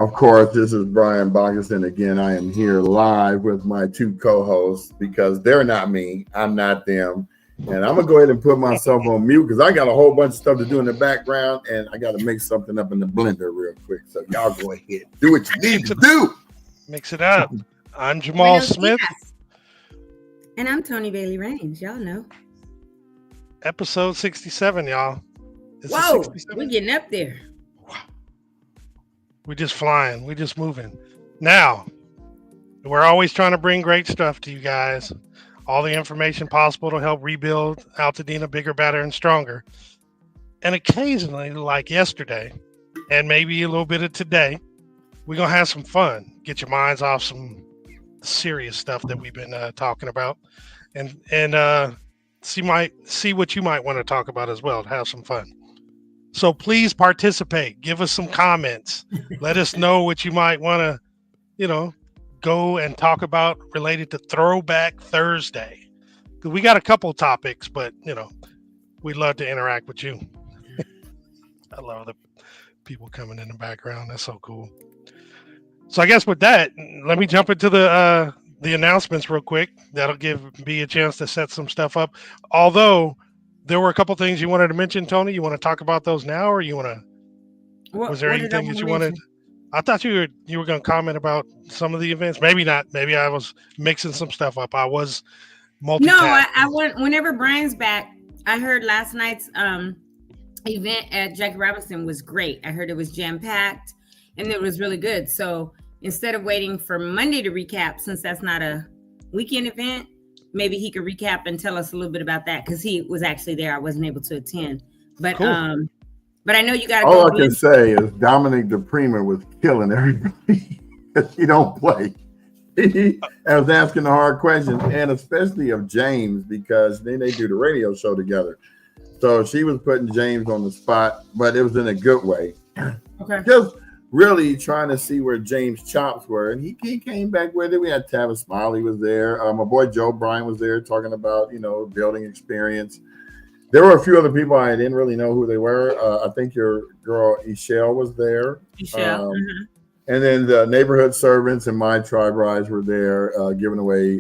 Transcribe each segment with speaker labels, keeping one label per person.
Speaker 1: Of course, this is Brian Bacchus, and again, I am here live with my two co-hosts because they're not me, I'm not them, and I'm gonna go ahead and put myself on mute because I got a whole bunch of stuff to do in the background, and I got to mix something up in the blender real quick. So y'all go ahead, do what you need to do.
Speaker 2: Mix it up. I'm Jamal Smith.
Speaker 3: And I'm Tony Bailey-Rains. Y'all know.
Speaker 2: Episode 67, y'all.
Speaker 3: Whoa, we're getting up there.
Speaker 2: We're just flying. We're just moving. Now, we're always trying to bring great stuff to you guys. All the information possible to help rebuild Altadena bigger, better, and stronger. And occasionally, like yesterday, and maybe a little bit of today, we're going to have some fun. Get your minds off some serious stuff that we've been talking about. And see what you might want to talk about as well to have some fun. So please participate. Give us some comments. Let us know what you might want to, go and talk about related to Throwback Thursday. Because we got a couple topics, but, we'd love to interact with you. I love the people coming in the background. That's so cool. So I guess with that, let me jump into the announcements real quick. That'll give me a chance to set some stuff up. Although there were a couple things you wanted to mention, Tony. You want to talk about those now, or you want to? Was there anything that you wanted? I thought you were going to comment about some of the events. Maybe not. Maybe I was mixing some stuff up. I was multitasking.
Speaker 3: No, I went whenever Brian's back. I heard last night's event at Jackie Robinson was great. I heard it was jam packed and it was really good. So instead of waiting for Monday to recap, since that's not a weekend event, maybe he could recap and tell us a little bit about that because he was actually there. I wasn't able to attend, but cool. But I know you got to.
Speaker 1: All I can say is Dominic DePrima was killing everybody. He don't play. I was asking the hard questions, and especially of James because then they do the radio show together. So she was putting James on the spot, but it was in a good way.
Speaker 3: Okay.
Speaker 1: Just really trying to see where James' chops were, and he came back with it. We had Tavis Smiley was there. My boy Joe Bryan was there talking about building experience. There were a few other people I didn't really know who they were. I think your girl Ishelle was there. And then the neighborhood servants and my tribe rise were there, giving away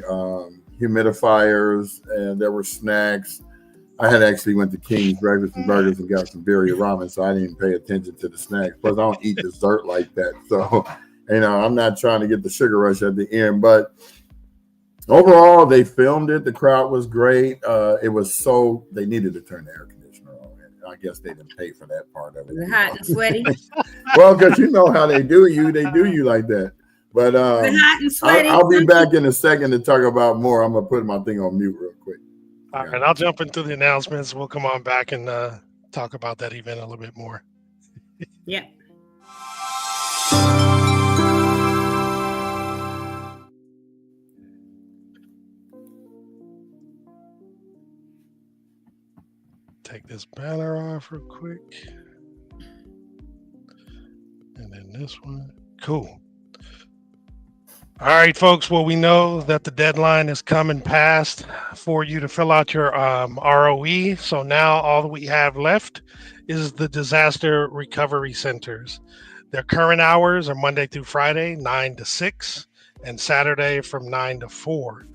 Speaker 1: humidifiers, and there were snacks. I had actually went to King's Breakfast and Burgers and got some birria ramen, so I didn't even pay attention to the snacks. Plus, I don't eat dessert like that. So, I'm not trying to get the sugar rush at the end. But overall, they filmed it. The crowd was great. It was they needed to turn the air conditioner on. I guess they didn't pay for that part of it.
Speaker 3: Hot and sweaty.
Speaker 1: Well, because you know how they do you. They do you like that. But
Speaker 3: hot and sweaty.
Speaker 1: I'll be back in a second to talk about more. I'm going to put my thing on mute real quick.
Speaker 2: All right, I'll jump into the announcements. We'll come on back and talk about that event a little bit more.
Speaker 3: Yeah.
Speaker 2: Take this banner off real quick. And then this one. Cool. All right, folks. Well, we know that the deadline is coming past for you to fill out your ROE. So now all that we have left is the disaster recovery centers. Their current hours are Monday through Friday, 9 to 6, and Saturday from 9 to 4.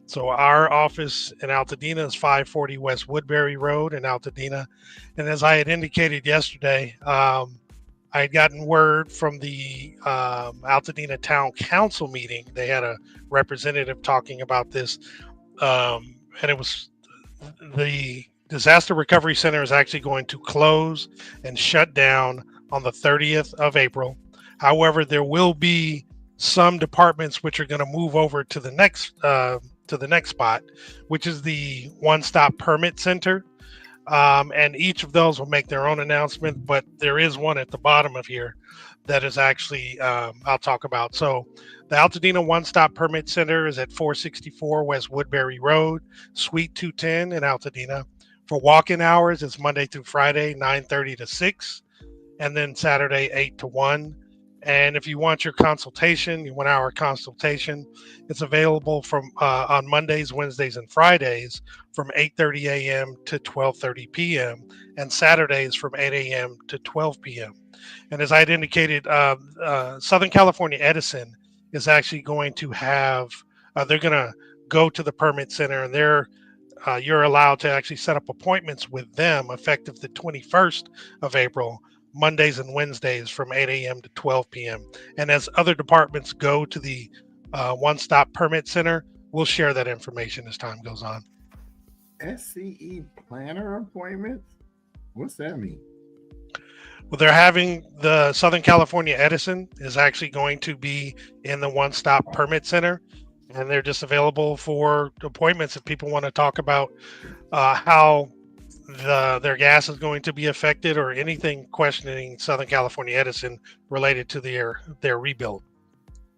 Speaker 2: So our office in Altadena is 540 West Woodbury Road in Altadena. And as I had indicated yesterday, I had gotten word from the Altadena Town Council meeting. They had a representative talking about this, and it was the Disaster Recovery Center is actually going to close and shut down on the 30th of April. However, there will be some departments which are going to move over to the next spot, which is the One-Stop Permit Center. And each of those will make their own announcement, but there is one at the bottom of here that is actually I'll talk about. So the Altadena One-Stop Permit Center is at 464 West Woodbury Road, Suite 210 in Altadena. For walk-in hours, it's Monday through Friday, 9:30 to 6, and then Saturday, 8 to 1. And if you want your consultation, your 1 hour consultation, it's available from on Mondays, Wednesdays, and Fridays from 8:30 a.m. to 12:30 p.m. and Saturdays from 8 a.m. to 12 p.m. And as I had indicated, Southern California Edison is actually going to have, they're going to go to the permit center, and you're allowed to actually set up appointments with them effective the 21st of April, Mondays and Wednesdays from 8 a.m. to 12 p.m. And as other departments go to the one-stop permit center, we'll share that information as time goes on.
Speaker 1: SCE planner appointments? What's that mean?
Speaker 2: Well, they're having the Southern California Edison is actually going to be in the one-stop permit center, and they're just available for appointments if people want to talk about how their gas is going to be affected or anything questioning Southern California Edison related to their rebuild.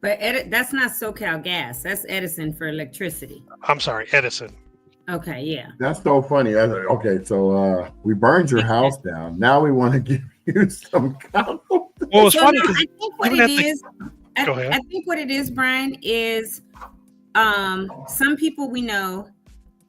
Speaker 3: But that's not SoCal Gas. That's Edison for electricity.
Speaker 2: I'm sorry, Edison.
Speaker 3: Okay, yeah.
Speaker 1: That's so funny. Okay, so we burned your house down. Now we want to give you some counsel.
Speaker 2: Well, it's
Speaker 3: So
Speaker 2: funny
Speaker 3: no, I
Speaker 2: because
Speaker 3: think what it is,
Speaker 2: Go ahead.
Speaker 3: I think what it is, Brian, is some people we know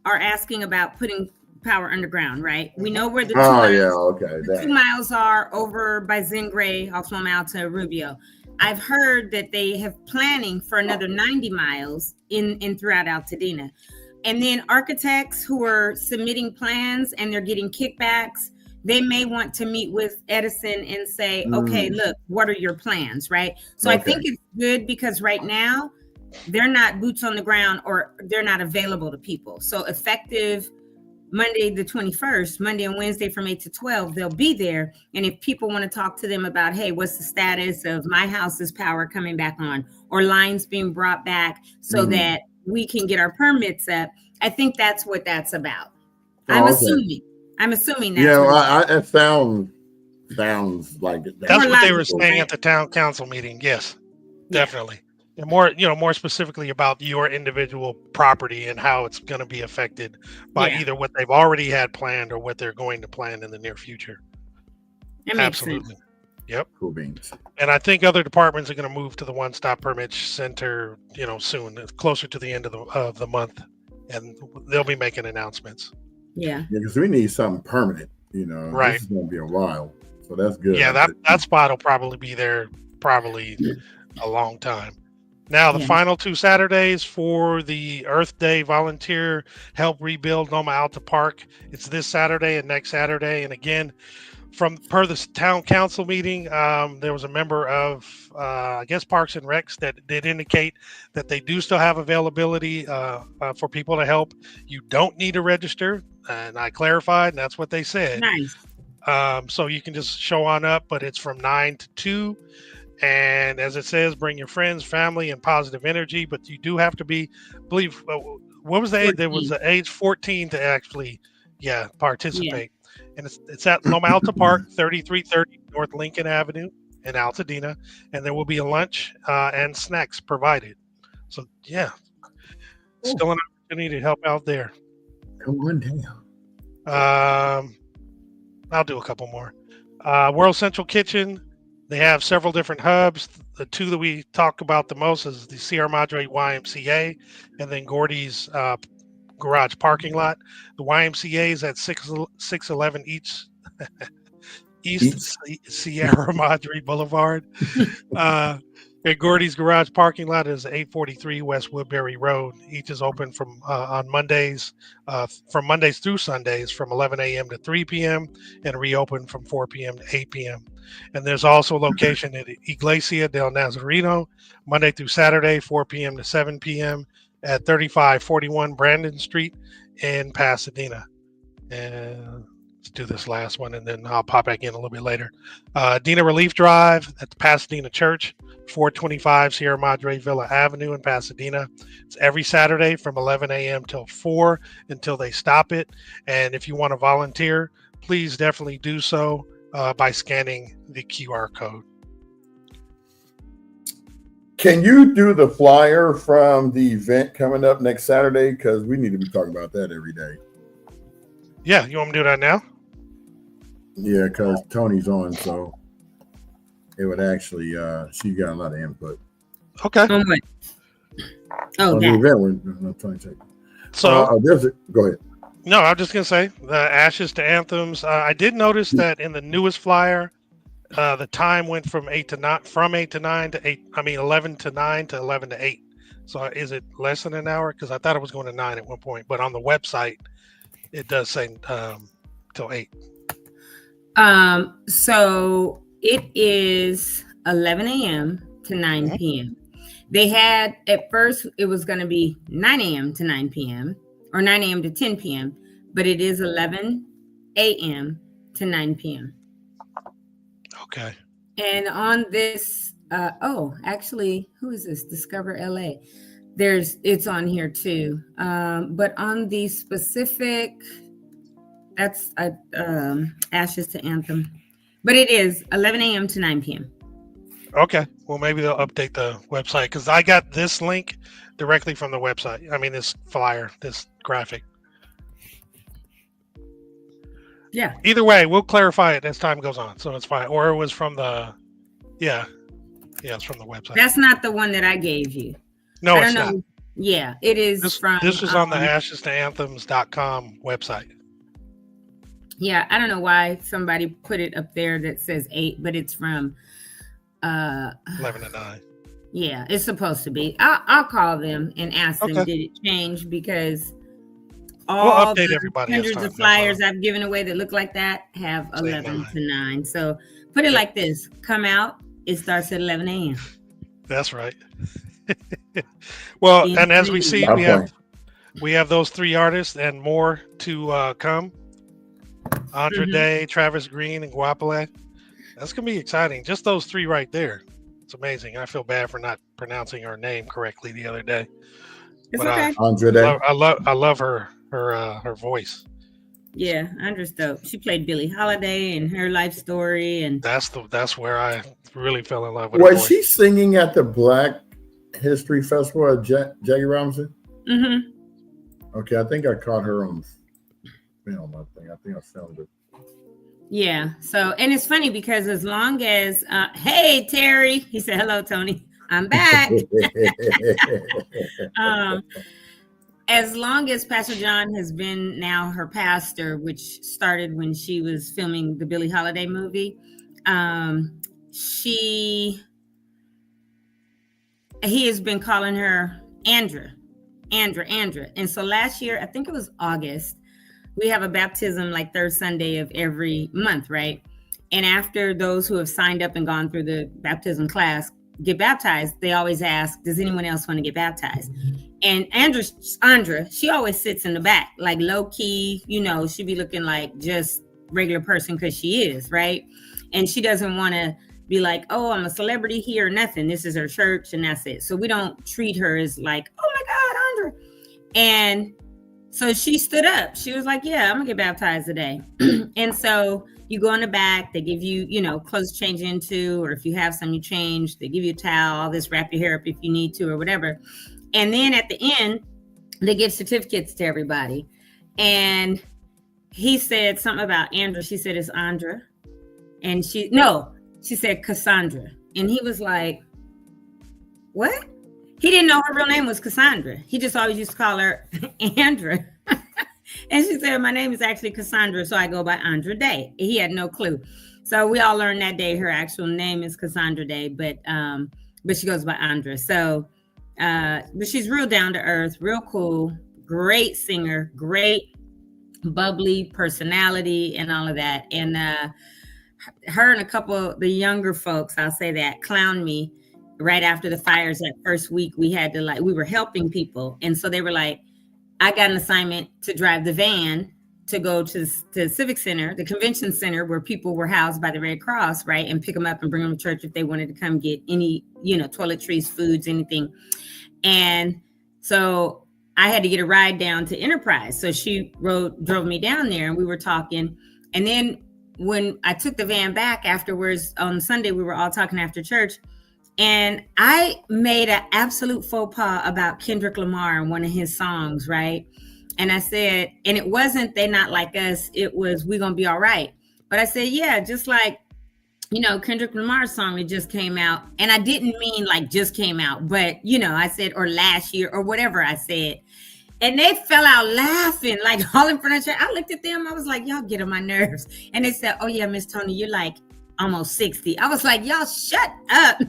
Speaker 3: are asking about putting power underground, right? We know where the 2 miles, the 2 miles are over by Zingray, off Loma Alta, Rubio. I've heard that they have planning for another 90 miles in throughout Altadena. And then architects who are submitting plans and they're getting kickbacks, they may want to meet with Edison and say, okay, look, what are your plans, right? So I think it's good because right now they're not boots on the ground or they're not available to people. So effective Monday the 21st, Monday and Wednesday from 8 to 12, they'll be there. And if people want to talk to them about, hey, what's the status of my house's power coming back on or lines being brought back so that we can get our permits up, I think that's what that's about. I'm assuming that's
Speaker 2: it
Speaker 1: sounds like it.
Speaker 2: That's what they were saying at the town council meeting. Yes, definitely. And more specifically about your individual property and how it's going to be affected by either what they've already had planned or what they're going to plan in the near future.
Speaker 3: That makes sense.
Speaker 2: Yep.
Speaker 1: Cool beans.
Speaker 2: And I think other departments are going to move to the one-stop permit center, soon, closer to the end of the month, and they'll be making announcements.
Speaker 3: Yeah,
Speaker 1: because we need something permanent.
Speaker 2: Right.
Speaker 1: This is going to be a while, so that's good.
Speaker 2: Yeah, that spot will probably be there a long time. Now, the final 2 Saturdays for the Earth Day Volunteer Help Rebuild Loma Alta Park. It's this Saturday and next Saturday, and again, per the town council meeting, there was a member of, I guess, Parks and Recs that did indicate that they do still have availability for people to help. You don't need to register, and I clarified, and that's what they said.
Speaker 3: Nice.
Speaker 2: So you can just show on up, but it's from 9 to 2. And as it says, bring your friends, family, and positive energy. But you do have to what was the age? There was the age 14 to actually, participate. And it's at Loma Alta Park, 3330 North Lincoln Avenue in Altadena. And there will be a lunch and snacks provided. So, still an opportunity to help out there.
Speaker 1: Come on down.
Speaker 2: I'll do a couple more. World Central Kitchen. They have several different hubs. The 2 that we talk about the most is the Sierra Madre YMCA and then Gordy's garage parking lot. The YMCA is at 611 East Sierra Madre Boulevard. And Gordy's garage parking lot is 843 West Woodbury Road. Each is open from on Mondays, from Mondays through Sundays from 11 a.m. to 3 p.m. and reopen from 4 p.m. to 8 p.m. And there's also a location at Iglesia del Nazareno, Monday through Saturday, 4 p.m. to 7 p.m. at 3541 Brandon Street in Pasadena. And let's do this last one, and then I'll pop back in a little bit later. Dina Relief Drive at the Pasadena Church, 425 Sierra Madre Villa Avenue in Pasadena. It's every Saturday from 11 a.m. till 4 until they stop it. And if you want to volunteer, please definitely do so by scanning the QR code.
Speaker 1: Can you do the flyer from the event coming up next Saturday? Because we need to be talking about that every day.
Speaker 2: Yeah, you want me to do that now?
Speaker 1: Yeah, because Tony's on, so. it would actually she got a lot of input.
Speaker 2: Okay.
Speaker 3: On what? Oh,
Speaker 1: On the
Speaker 3: that.
Speaker 1: event we're trying to check.
Speaker 2: So
Speaker 1: Go ahead.
Speaker 2: no, I'm just gonna say the Ashes to Anthems. I did notice that in the newest flyer, the time went from 8 to 9 to 8. I mean 11 to 9 to 11 to 8. So is it less than an hour? Because I thought it was going to 9 at one point, but on the website it does say till 8.
Speaker 3: So it is 11 a.m. to 9 p.m. They had at first it was going to be 9 a.m. to 9 p.m. or 9 a.m. to 10 p.m., but it is 11 a.m. to 9 p.m.
Speaker 2: Okay.
Speaker 3: And on this, actually, who is this? Discover LA. It's on here too. But on the specific, that's Ashes to Anthem. But it is 11 a.m. to 9 p.m.
Speaker 2: Okay. Well, maybe they'll update the website because I got this link directly from the website. I mean, this flyer, this graphic.
Speaker 3: Yeah.
Speaker 2: Either way, we'll clarify it as time goes on, so it's fine. Or it was from the, it's from the website.
Speaker 3: That's not the one that I gave you.
Speaker 2: No,
Speaker 3: I
Speaker 2: it's
Speaker 3: don't know.
Speaker 2: not.
Speaker 3: Yeah, it is
Speaker 2: This was on the ashes2anthems.com website.
Speaker 3: Yeah, I don't know why somebody put it up there that says 8, but it's from
Speaker 2: 11 to 9.
Speaker 3: Yeah, it's supposed to be. I'll call them and ask them, did it change? Because all
Speaker 2: update
Speaker 3: the
Speaker 2: everybody
Speaker 3: hundreds of flyers I've given away that look like that have 11 to 9. So put it like this: come out, it starts at 11 a.m.
Speaker 2: That's right. Well, and as we see, we have those 3 artists and more to come. Andra Day, Travis Green, and Guapale. That's gonna be exciting. Just those 3 right there. It's amazing. I feel bad for not pronouncing her name correctly the other day.
Speaker 3: It's okay.
Speaker 1: Andra Day.
Speaker 2: I love her voice.
Speaker 3: Yeah, Andra's dope. She played Billie Holiday and her life story, and
Speaker 2: that's where I really fell in love with.
Speaker 1: Was she singing at the Black History Festival at Jackie Robinson?
Speaker 3: Mm-hmm.
Speaker 1: Okay, I think I caught her on film. I think I filmed it.
Speaker 3: Yeah. So, and it's funny because as long as, hey, Terry, he said, hello, Tony, I'm back. As long as Pastor John has been now her pastor, which started when she was filming the Billie Holiday movie, he has been calling her Andra. And so last year, I think it was August, we have a baptism like third Sunday of every month, right? And after those who have signed up and gone through the baptism class get baptized, they always ask, does anyone else want to get baptized? And Andra, she always sits in the back, like low key, she'd be looking like just regular person because she is, right? And she doesn't want to be like, oh, I'm a celebrity here or nothing. This is her church and that's it. So we don't treat her as like, oh my God, Andra. And so she stood up. She was like, yeah, I'm gonna get baptized today. And so you go in the back, they give you, clothes to change into, or if you have some you change, they give you a towel, all this, wrap your hair up if you need to or whatever. And then at the end, they give certificates to everybody. And he said something about Andra. She said, it's Andra. And she said Cassandra. And he was like, what? He didn't know her real name was Cassandra. He just always used to call her Andra. And she said, my name is actually Cassandra, so I go by Andra Day. He had no clue. So we all learned that day her actual name is Cassandra Day, but she goes by Andra. So, but she's real down to earth, real cool, great singer, great bubbly personality and all of that. And her and a couple of the younger folks, I'll say that, clowned me right after the fires. That first week we were helping people. And so they were like, I got an assignment to drive the van to go to the Civic Center, the convention center where people were housed by the Red Cross, right? And pick them up and bring them to church if they wanted to come get any, toiletries, foods, anything. And so I had to get a ride down to Enterprise. So she drove me down there and we were talking. And then when I took the van back afterwards on Sunday, we were all talking after church. And I made an absolute faux pas about Kendrick Lamar and one of his songs, right? And I said, and it wasn't They Not Like Us, it was We Gonna Be All Right. But I said, yeah, just like Kendrick Lamar's song that just came out, and I didn't mean like just came out, but I said, or last year or whatever I said. And they fell out laughing, like all in front of the church. I looked at them. I was like, y'all get on my nerves. And they said, oh, yeah, Miss Tony, you're like almost 60. I was like, y'all shut up.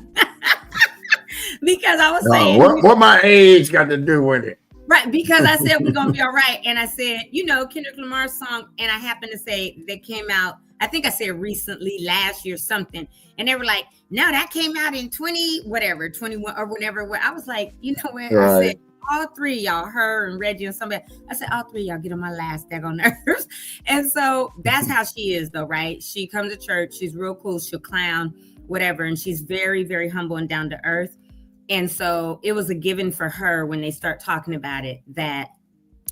Speaker 3: Because I was saying.
Speaker 1: What my age got to do with it?
Speaker 3: Right. Because I said, we're going to be all right. And I said, Kendrick Lamar's song. And I happened to say that came out, I think I said recently, last year, something. And they were like, no, that came out in 21 or whatever. I was like, you know what? Right. I said, all three of y'all, her and Reggie and somebody, I said, all three of y'all get on my last daggone nerves. And so that's how she is, though, right? She comes to church. She's real cool. She'll clown, whatever. And she's very, very humble and down to earth. And so it was a given for her when they start talking about it that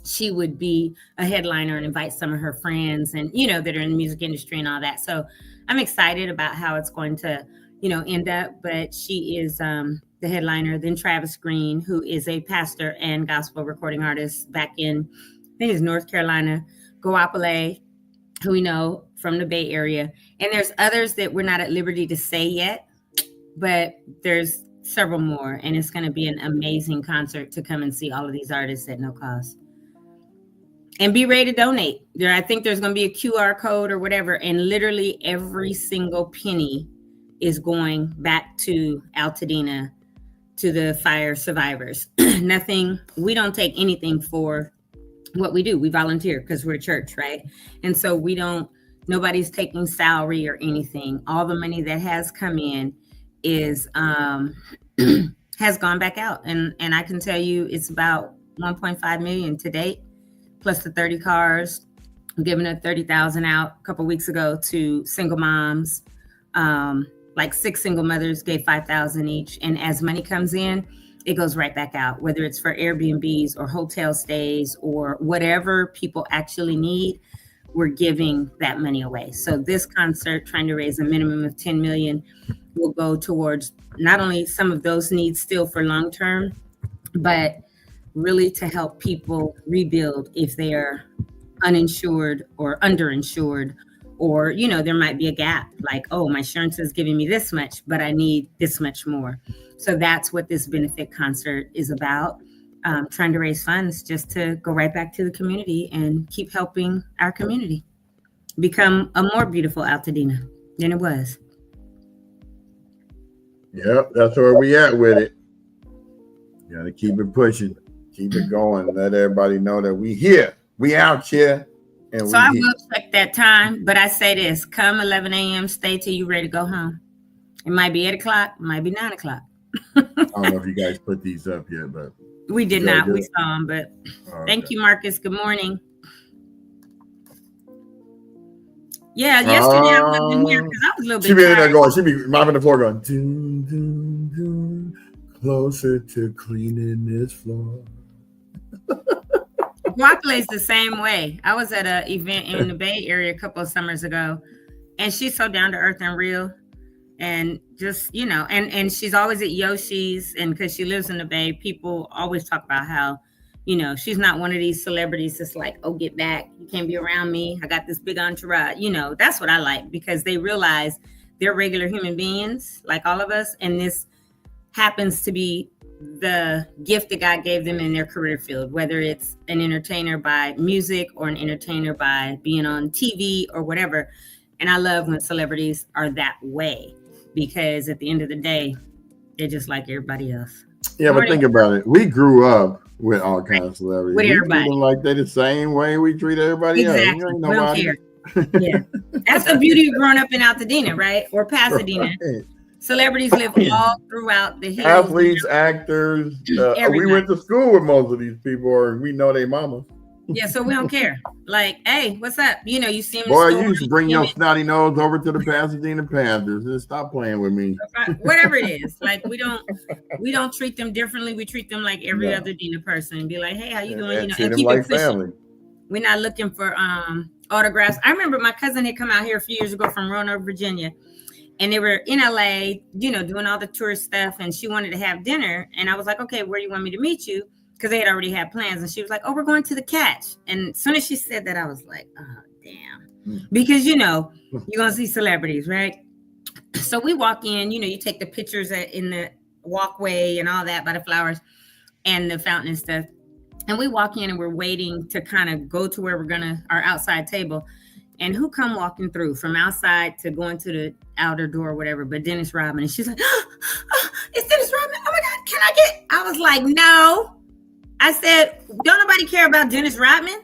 Speaker 3: she would be a headliner and invite some of her friends and, that are in the music industry and all that. So I'm excited about how it's going to, end up. But she is the headliner. Then Travis Green, who is a pastor and gospel recording artist back in, I think it's North Carolina, Goapele, who we know from the Bay Area. And there's others that we're not at liberty to say yet, but there's several more. And it's going to be an amazing concert to come and see all of these artists at no cost. And be ready to donate. I think there's going to be a QR code or whatever. And literally every single penny is going back to Altadena, to the fire survivors. Nothing, we don't take anything for what we do. We volunteer because we're a church, right? And so nobody's taking salary or anything. All the money that has come in is, has gone back out. And I can tell you it's about 1.5 million to date, plus the 30 cars. I'm giving a 30,000 out a couple of weeks ago to single moms. Like 6 single mothers gave 5,000 each. And as money comes in, it goes right back out, whether it's for Airbnbs or hotel stays or whatever people actually need, we're giving that money away. So this concert, trying to raise a minimum of 10 million, will go towards not only some of those needs still for long term, but really to help people rebuild if they are uninsured or underinsured. Or, there might be a gap like, oh, my insurance is giving me this much, but I need this much more. So that's what this benefit concert is about, trying to raise funds just to go right back to the community and keep helping our community become a more beautiful Altadena than it was.
Speaker 1: Yep, that's where we at with it. Got to keep it pushing, keep it going, let everybody know that we here, we out here.
Speaker 3: So I will check that time, but I say this, come 11 a.m., stay till you're ready to go home. It might be 8 o'clock, it might be 9 o'clock.
Speaker 1: I don't know if you guys put these up yet, but.
Speaker 3: We did not, we saw them, but thank you, Marcus. Good morning. Yeah, yesterday I wasn't here because I was a little bit tired.
Speaker 1: She be in there going, she be mopping the floor going, doo, doo, doo, closer to cleaning this floor.
Speaker 3: Guapele's the same way. I was at an event in the Bay Area a couple of summers ago, and she's so down to earth and real, and just and she's always at Yoshi's, and because she lives in the Bay, people always talk about how she's not one of these celebrities that's like, oh, get back, you can't be around me, I got this big entourage. That's what I like, because they realize they're regular human beings like all of us, and this happens to be the gift that God gave them in their career field, whether it's an entertainer by music or an entertainer by being on TV or whatever. And I love when celebrities are that way, because at the end of the day, they're just like everybody else.
Speaker 1: Yeah, but think about it. We grew up with all kinds of celebrities.
Speaker 3: With everybody.
Speaker 1: We treat them like they're the same way we treat everybody else. You ain't nobody.
Speaker 3: We don't care. Yeah. That's the beauty of growing up in Altadena, right? Or Pasadena. Right. Celebrities live all throughout the hills.
Speaker 1: Athletes, actors. We went to school with most of these people, or we know their mama.
Speaker 3: Yeah, so we don't care. Like, hey, what's up? You see them.
Speaker 1: Boy, you should bring your snotty nose over to the Pasadena Panthers and stop playing with me.
Speaker 3: Whatever it is, like we don't treat them differently. We treat them like every other Dena person and be like, hey, how you doing?
Speaker 1: Treat them like family.
Speaker 3: We're not looking for autographs. I remember my cousin had come out here a few years ago from Roanoke, Virginia. And they were in LA, doing all the tourist stuff. And she wanted to have dinner. And I was like, okay, where do you want me to meet you? Because they had already had plans. And she was like, oh, we're going to the Catch. And as soon as she said that, I was like, oh, damn. Because, you're going to see celebrities, right? So we walk in, you take the pictures in the walkway and all that by the flowers and the fountain and stuff. And we walk in and we're waiting to kind of go to where our outside table. And who come walking through from outside to going to the outer door or whatever, but Dennis Rodman. And she's like, it's Dennis Rodman. Oh my God, can I get? I was like, no. I said, don't nobody care about Dennis Rodman?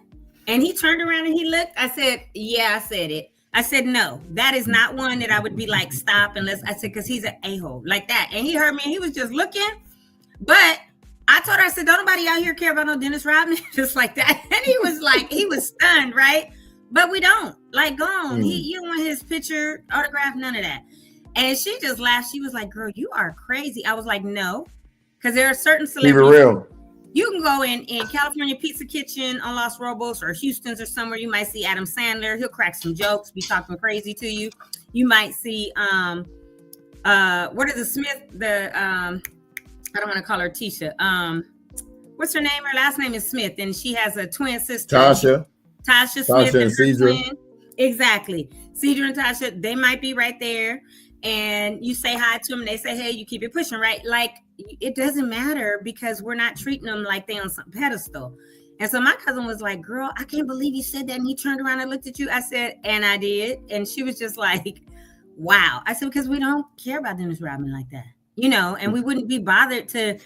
Speaker 3: And he turned around and he looked. I said, yeah, I said it. I said, no, that is not one that I would be like, stop unless I said, because he's an a-hole like that. And he heard me and he was just looking. But I told her, I said, don't nobody out here care about no Dennis Rodman, just like that. And he was like, he was stunned, right? But we don't. Like, go on. You don't want his picture, autograph, none of that. And she just laughed. She was like, girl, you are crazy. I was like, no. Because there are certain celebrities.
Speaker 1: Keep it real.
Speaker 3: You can go in California Pizza Kitchen on Los Robos or Houston's or somewhere. You might see Adam Sandler. He'll crack some jokes, be talking crazy to you. You might see, what is the Smith? I don't want to call her Tisha. What's her name? Her last name is Smith. And she has a twin sister. Tasha Smith and Cedra. Exactly. Cedra and Tasha, they might be right there. And you say hi to them. And they say, hey, you keep it pushing, right? Like, it doesn't matter because we're not treating them like they on some pedestal. And so my cousin was like, girl, I can't believe you said that. And he turned around and looked at you. I said, and I did. And she was just like, wow. I said, because we don't care about Dennis Rodman like that, and we wouldn't be bothered to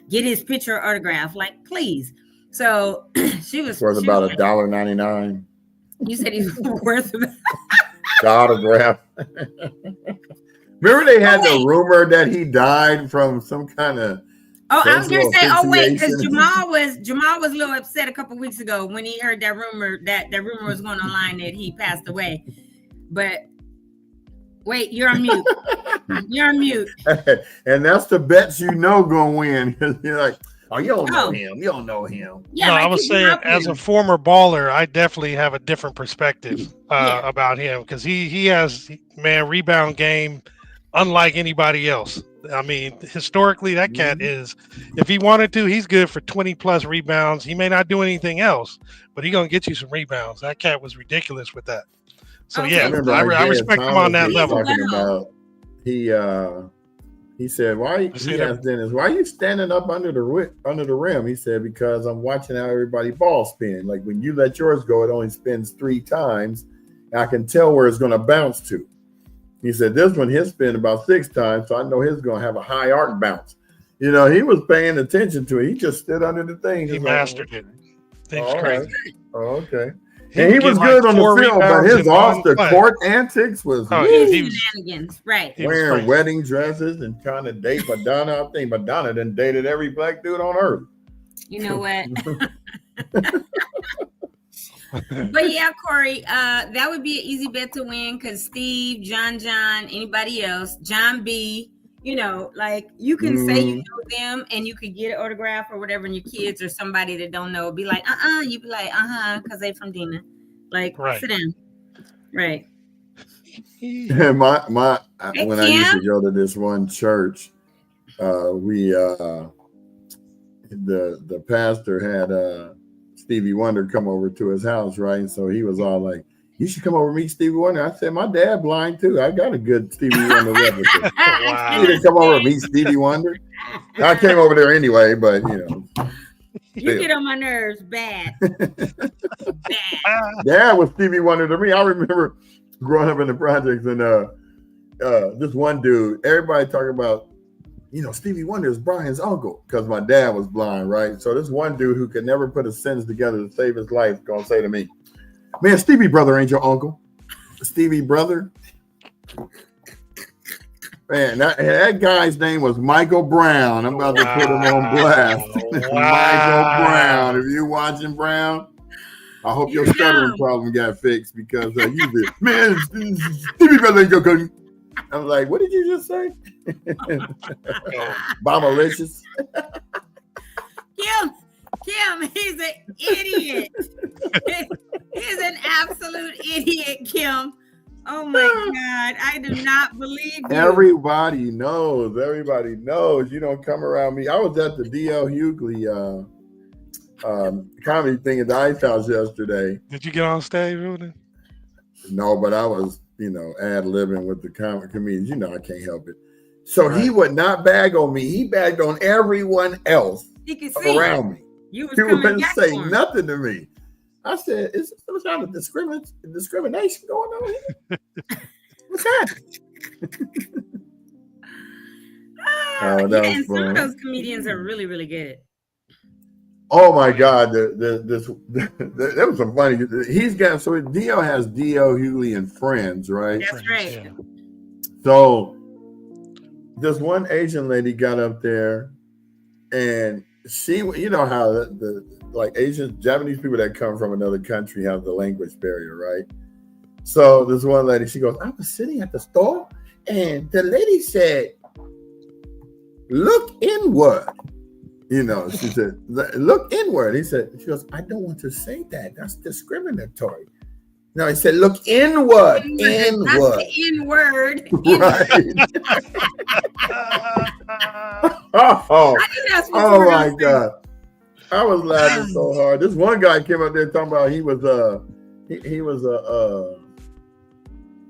Speaker 3: get his picture or autograph. Like, please. So she was
Speaker 1: worth about $1.99.
Speaker 3: You said he's worth
Speaker 1: the autograph. Remember they had the rumor that he died from some kind of.
Speaker 3: Oh, I was gonna say, because Jamal was a little upset a couple weeks ago when he heard that rumor was going online that he passed away. But wait, you're on mute. You're on mute.
Speaker 1: And that's the bets gonna win. You're like, oh, you don't know him. You don't know him.
Speaker 2: Yeah, no, I was saying, as a former baller, I definitely have a different perspective about him because he has rebound game unlike anybody else. I mean, historically, that cat is, if he wanted to, he's good for 20 plus rebounds. He may not do anything else, but he's gonna get you some rebounds. That cat was ridiculous with that. So I respect him on that level.
Speaker 1: He said, he asked Dennis, why are you standing up under the rim? He said, because I'm watching how everybody ball spin. Like when you let yours go, it only spins 3 times. I can tell where it's going to bounce to. He said, this one, his spin about 6 times, so I know his going to have a high arc bounce. He was paying attention to it. He just stood under the thing.
Speaker 2: He mastered it. Thing's crazy.
Speaker 1: Oh, okay. And he was good on the field, but his off-the-court antics was
Speaker 3: shenanigans, right?
Speaker 1: Wearing wedding dresses and trying to date Madonna. I think Madonna done dated every black dude on earth.
Speaker 3: You know what? But yeah, Corey, that would be an easy bet to win because Steve, John, anybody else, John B., like you can say you know them and you could get an autograph or whatever, and your kids or somebody that don't know be like, you be like, because they from Dina. Like, sit down. Right.
Speaker 1: When I used to go to this one church, the pastor had Stevie Wonder come over to his house, right? And so he was all like, you should come over and meet Stevie Wonder. I said, my dad blind too. I got a good Stevie Wonder replica. Wow. You didn't come over and meet Stevie Wonder? I came over there anyway, but
Speaker 3: you get on my nerves bad.
Speaker 1: Dad was Stevie Wonder to me. I remember growing up in the projects and this one dude, everybody talking about, Stevie Wonder is Brian's uncle because my dad was blind, right? So this one dude who could never put a sentence together to save his life gonna say to me, man, Stevie brother ain't your uncle. Stevie brother. Man, that guy's name was Michael Brown. I'm about to put him on blast. Wow. Michael Brown. If you're watching Brown, I hope your stuttering problem got fixed because you did. Man, Stevie brother ain't your cousin. I was like, what did you just say? Bomalicious.
Speaker 3: Kim, he's an idiot. He's an absolute idiot, Kim. Oh my God, I do not believe you.
Speaker 1: Everybody knows. You don't come around me. I was at the D.L. Hughley comedy thing at the Ice House yesterday.
Speaker 2: Did you get on stage, Rudy?
Speaker 1: No, but I was ad-libbing with the comedians. I can't help it. So he would not bag on me. He bagged on everyone else around me.
Speaker 3: He
Speaker 1: wouldn't say nothing to me. I said, "Is some kind of discrimination going on here? What's happening?"
Speaker 3: And some of those comedians are really, really good.
Speaker 1: Oh my God! That was some funny. He's got Dio has Dio, Hughley, and Friends, right?
Speaker 3: That's right.
Speaker 2: Yeah.
Speaker 1: So this one Asian lady got up there, and she, how the Asian Japanese people that come from another country have the language barrier, right? So this one lady, she goes, "I was sitting at the store, and the lady said, 'Look inward.'" She said, "Look inward." She goes, "I don't want to say that. That's discriminatory." No, he said, "Look inward." Inward.
Speaker 3: That's the N-word.
Speaker 1: Right. Oh my God. I was laughing so hard. This one guy came up there talking about he was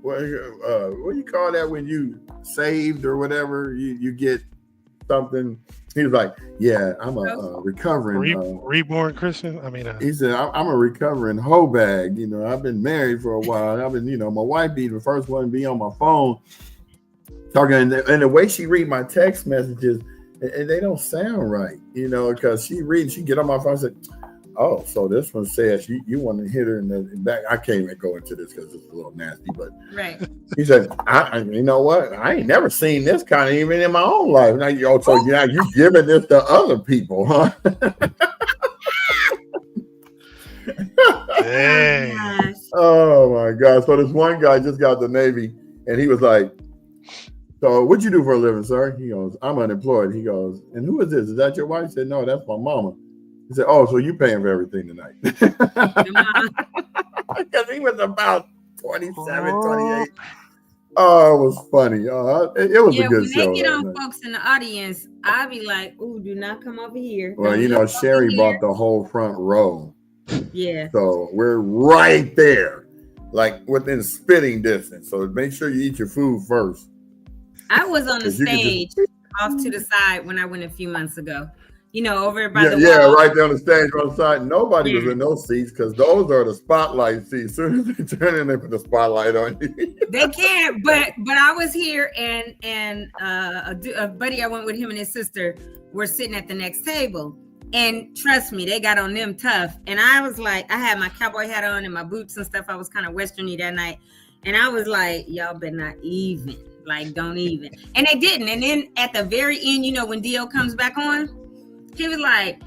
Speaker 1: what do you call that when you saved or whatever? You get something. He was like, "Yeah, I'm a recovering
Speaker 2: reborn Christian."
Speaker 1: He said, "I'm a recovering hoe bag. I've been married for a while. I've been, my wife be the first one to be on my phone talking, and the way she read my text messages, and they don't sound right, because she get on my phone and said, 'Oh, so this one says you want to hit her in the back.'" I can't even go into this because it's a little nasty, but
Speaker 3: right.
Speaker 1: He said, "You know what? I ain't never seen this kind of even in my own life." Now you giving this to other people, huh?
Speaker 2: Dang.
Speaker 1: Oh my God! So this one guy just got the Navy, and he was like, "So what'd you do for a living, sir?" He goes, "I'm unemployed." He goes, "And who is this? Is that your wife?" He said, "No, that's my mama." He said, "Oh, so you paying for everything tonight?" Because he was about 27, 28. Oh, it was funny. It was a good show.
Speaker 3: When they get on folks in the audience, I'll be like, "Ooh, do not come over here."
Speaker 1: Well, Sherry bought the whole front row.
Speaker 3: Yeah.
Speaker 1: So we're right there, like within spitting distance. So make sure you eat your food first.
Speaker 3: I was on the stage off to the side when I went a few months ago. Over by the
Speaker 1: wall. Right there on the stage on the side. Nobody was in those seats because those are the spotlight seats. As soon as they turn in, they put the spotlight on you.
Speaker 3: They can't, but I was here, and a buddy I went with, him and his sister were sitting at the next table. And trust me, they got on them tough. And I was like, I had my cowboy hat on and my boots and stuff. I was kind of Western-y that night. And I was like, y'all better not even. Like, don't even. And they didn't. And then at the very end, when Dio comes back on, he was like,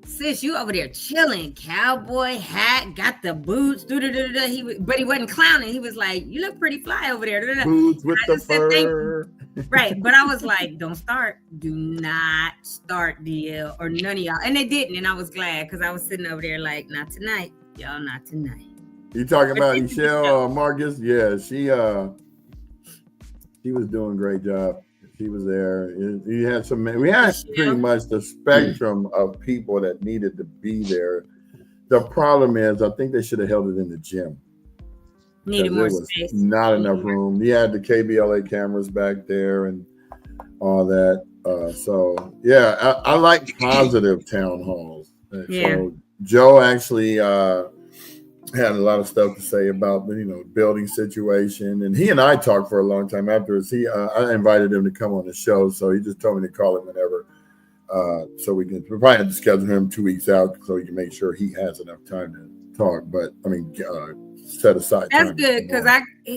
Speaker 3: "Sis, you over there chilling, cowboy hat, got the boots, but he wasn't clowning. He was like, "You look pretty fly over there."
Speaker 1: Boots with the fur.
Speaker 3: Right, but I was like, "Don't start. Do not start, Dio, or none of y'all." And they didn't, and I was glad because I was sitting over there like, "Not tonight, y'all, not tonight."
Speaker 1: You talking about Michelle Marcus? Yeah, she was doing a great job. She was there. We had pretty much the spectrum of people that needed to be there. The problem is, I think they should have held it in the gym.
Speaker 3: Needed more space.
Speaker 1: Not enough room. You had the KBLA cameras back there and all that. I like positive town halls.
Speaker 3: Yeah.
Speaker 1: So Joe actually had a lot of stuff to say about building situation, and he and I talked for a long time afterwards. I invited him to come on the show, so he just told me to call him whenever, so we're probably have to schedule him 2 weeks out so we can make sure he has enough time to talk. But set aside.
Speaker 3: That's good because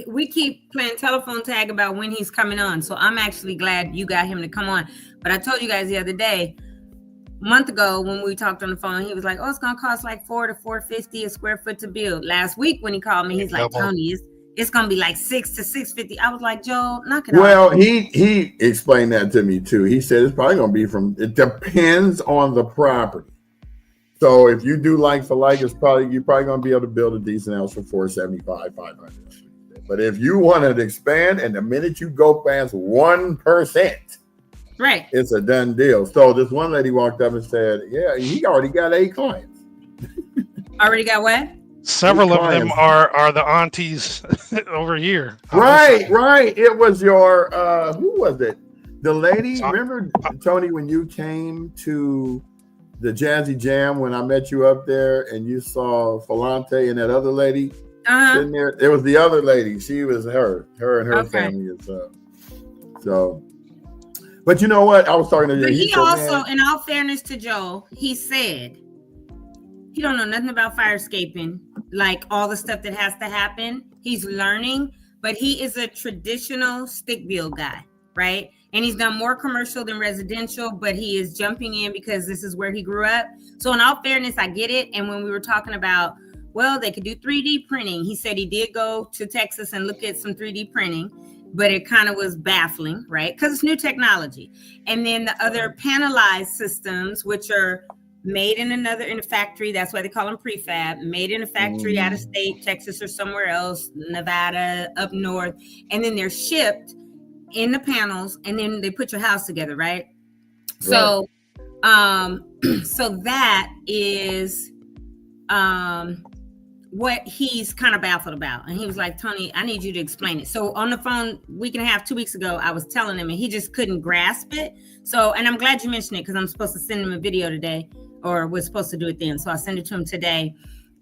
Speaker 3: we keep playing telephone tag about when he's coming on, so I'm actually glad you got him to come on. But I told you guys the other day, a month ago when we talked on the phone, he was like, "Oh, it's gonna cost like $400 to $450 a square foot to build." Last week when he called me, he's like, "Tony, it's gonna be like $600 to $650." I was like, "Joe, knock it off."
Speaker 1: Well, he explained that to me too. He said it's probably gonna be it depends on the property. So if you do like for like, you're probably gonna be able to build a decent house for $475, $500. But if you want to expand, and the minute you go past 1%.
Speaker 3: Right.
Speaker 1: It's a done deal. So this one lady walked up and said, "Yeah, he already got 8 clients."
Speaker 3: Already got what?
Speaker 2: Several of them
Speaker 1: clients.
Speaker 2: are the aunties over here.
Speaker 1: Right. It was your who was it? The lady.
Speaker 2: So-
Speaker 1: Remember, Tony, when you came to the Jazzy Jam when I met you up there and you saw Falante and that other lady sitting there? It was the other lady. She was her and her family and stuff. So, but you know what? I was talking to you.
Speaker 3: But he also, in all fairness to Joel, he said he don't know nothing about fire escaping, like all the stuff that has to happen. He's learning, but he is a traditional stick build guy, right? And he's done more commercial than residential, but he is jumping in because this is where he grew up. So in all fairness, I get it. And when we were talking about, well, they could do 3D printing, he said he did go to Texas and look at some 3D printing, but it kind of was baffling, right? Because it's new technology. And then the other panelized systems, which are made in a factory, that's why they call them prefab, made in a factory out of state, Texas or somewhere else, Nevada, up north, and then they're shipped in the panels, and then they put your house together, right? So so that is what he's kind of baffled about. And he was like, Tony, I need you to explain it. So on the phone week and a half, 2 weeks ago, I was telling him and he just couldn't grasp it. So, and I'm glad you mentioned it because I'm supposed to send him a video today, or was supposed to do it then. So I'll send it to him today.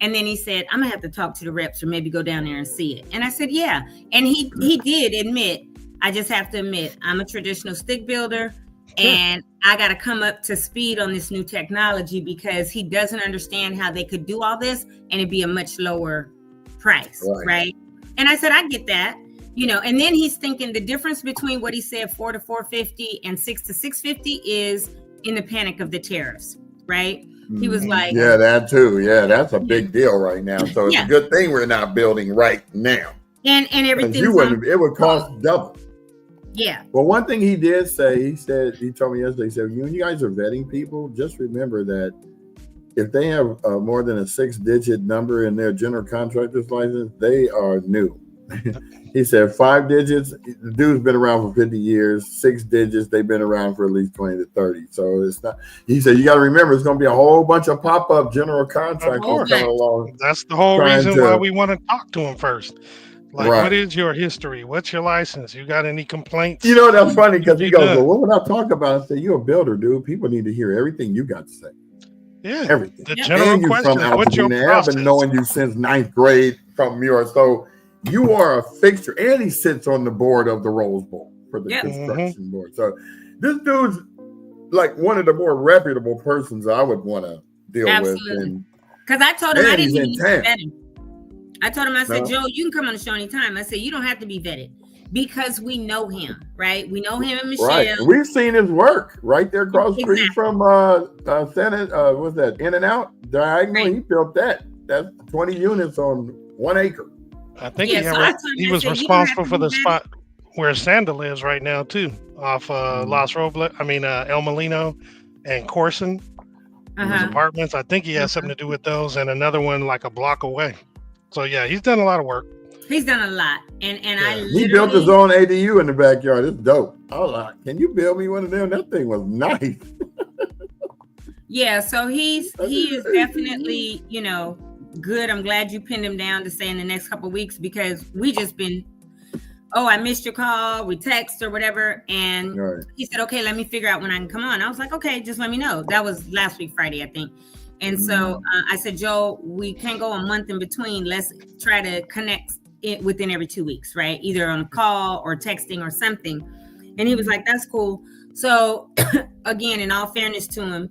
Speaker 3: And then he said, I'm gonna have to talk to the reps or maybe go down there and see it. And I said, yeah. And he did admit, I just have to admit, I'm a traditional stick builder. And I got to come up to speed on this new technology because he doesn't understand how they could do all this and it'd be a much lower price, right? And I said, I get that, and then he's thinking the difference between what he said, 4 to 450 and 6 to 650 is in the panic of the tariffs, right? He was like,
Speaker 1: yeah, that too. Yeah, that's a big deal right now. So it's a good thing we're not building right now.
Speaker 3: And everything.
Speaker 1: It would cost double.
Speaker 3: Yeah.
Speaker 1: Well, one thing he did say, he told me yesterday, he said, when you guys are vetting people, just remember that if they have more than a 6-digit number in their general contractor's license, they are new. He said 5 digits, the dude's been around for 50 years, 6 digits, they've been around for at least 20 to 30. So it's not, he said, you got to remember, it's going to be a whole bunch of pop-up general contractors coming along.
Speaker 2: That's the whole reason why we want to talk to him first. Like, what is your history? What's your license? You got any complaints?
Speaker 1: That's funny because he goes, well, what would I talk about? I say, you're a builder, dude. People need to hear everything you got to say.
Speaker 2: Yeah.
Speaker 1: Everything.
Speaker 2: The general question is, what's your process?
Speaker 1: I've been knowing you since 9th grade from yours. So you are a fixture. And he sits on the board of the Rose Bowl for the construction board. So this dude's like one of the more reputable persons I would want to deal with.
Speaker 3: Because I told him I didn't even vet him. I told him, I said, Joe, you can come on the show anytime. I said, you don't have to be vetted because we know him, right? We know him and Michelle.
Speaker 1: Right. And we've seen his work right there across the street from Senate. What's that? In and Out Diagonal. Right. He built that. That's 20 units on 1 acre.
Speaker 2: I think he was responsible for the spot where Sandra lives right now, too, off Los Robles. El Molino and Corson. His apartments. I think he has something to do with those, and another one like a block away. So yeah, he's done a lot of work.
Speaker 3: He's done a lot, and
Speaker 1: he built his own ADU in the backyard. It's dope. I was like, can you build me one of them? That thing was nice.
Speaker 3: Yeah, so he is definitely good. I'm glad you pinned him down to say in the next couple of weeks because we just been, I missed your call. We text or whatever, and he said, okay, let me figure out when I can come on. I was like, okay, just let me know. That was last week Friday, I think. And so I said, Joe, we can't go a month in between. Let's try to connect it within every 2 weeks, right? Either on a call or texting or something. And he was like, that's cool. So again, in all fairness to him,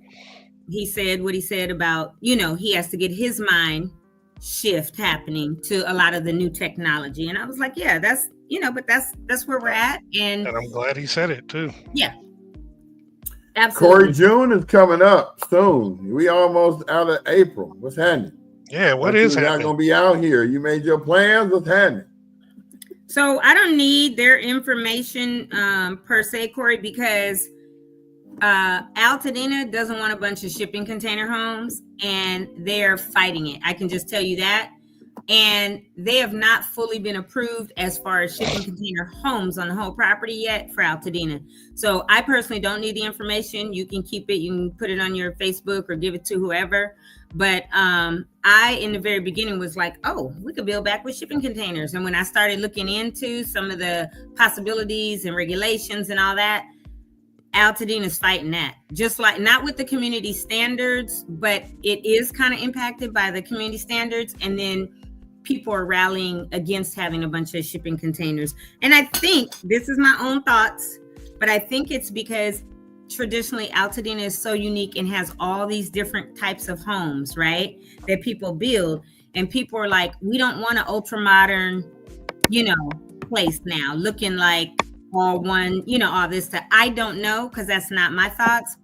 Speaker 3: he said what he said about, he has to get his mind shift happening to a lot of the new technology. And I was like, yeah, that's, but that's where we're at. And
Speaker 2: I'm glad he said it too.
Speaker 3: Yeah. Absolutely.
Speaker 1: Corey June is coming up soon. We almost out of April. What's happening?
Speaker 2: Yeah, what is happening?
Speaker 1: You're not going to be out here. You made your plans. What's happening?
Speaker 3: So I don't need their information per se, Corey, because Altadena doesn't want a bunch of shipping container homes, and they're fighting it. I can just tell you that. and they have not fully been approved as far as shipping container homes on the whole property yet for Altadena. So I personally don't need the information. You can keep it. You can put it on your Facebook or give it to whoever. But I, in the very beginning, was like, oh, we could build back with shipping containers. And when I started looking into some of the possibilities and regulations and all that, Altadena is fighting that. Just like, not with the community standards, but it is kind of impacted by the community standards. And then people are rallying against having a bunch of shipping containers. And I think, this is my own thoughts, but I think it's because traditionally Altadena is so unique and has all these different types of homes, right, that people build. And people are like, we don't want an ultra modern, place now looking like all one, all this stuff. I don't know, because that's not my thoughts,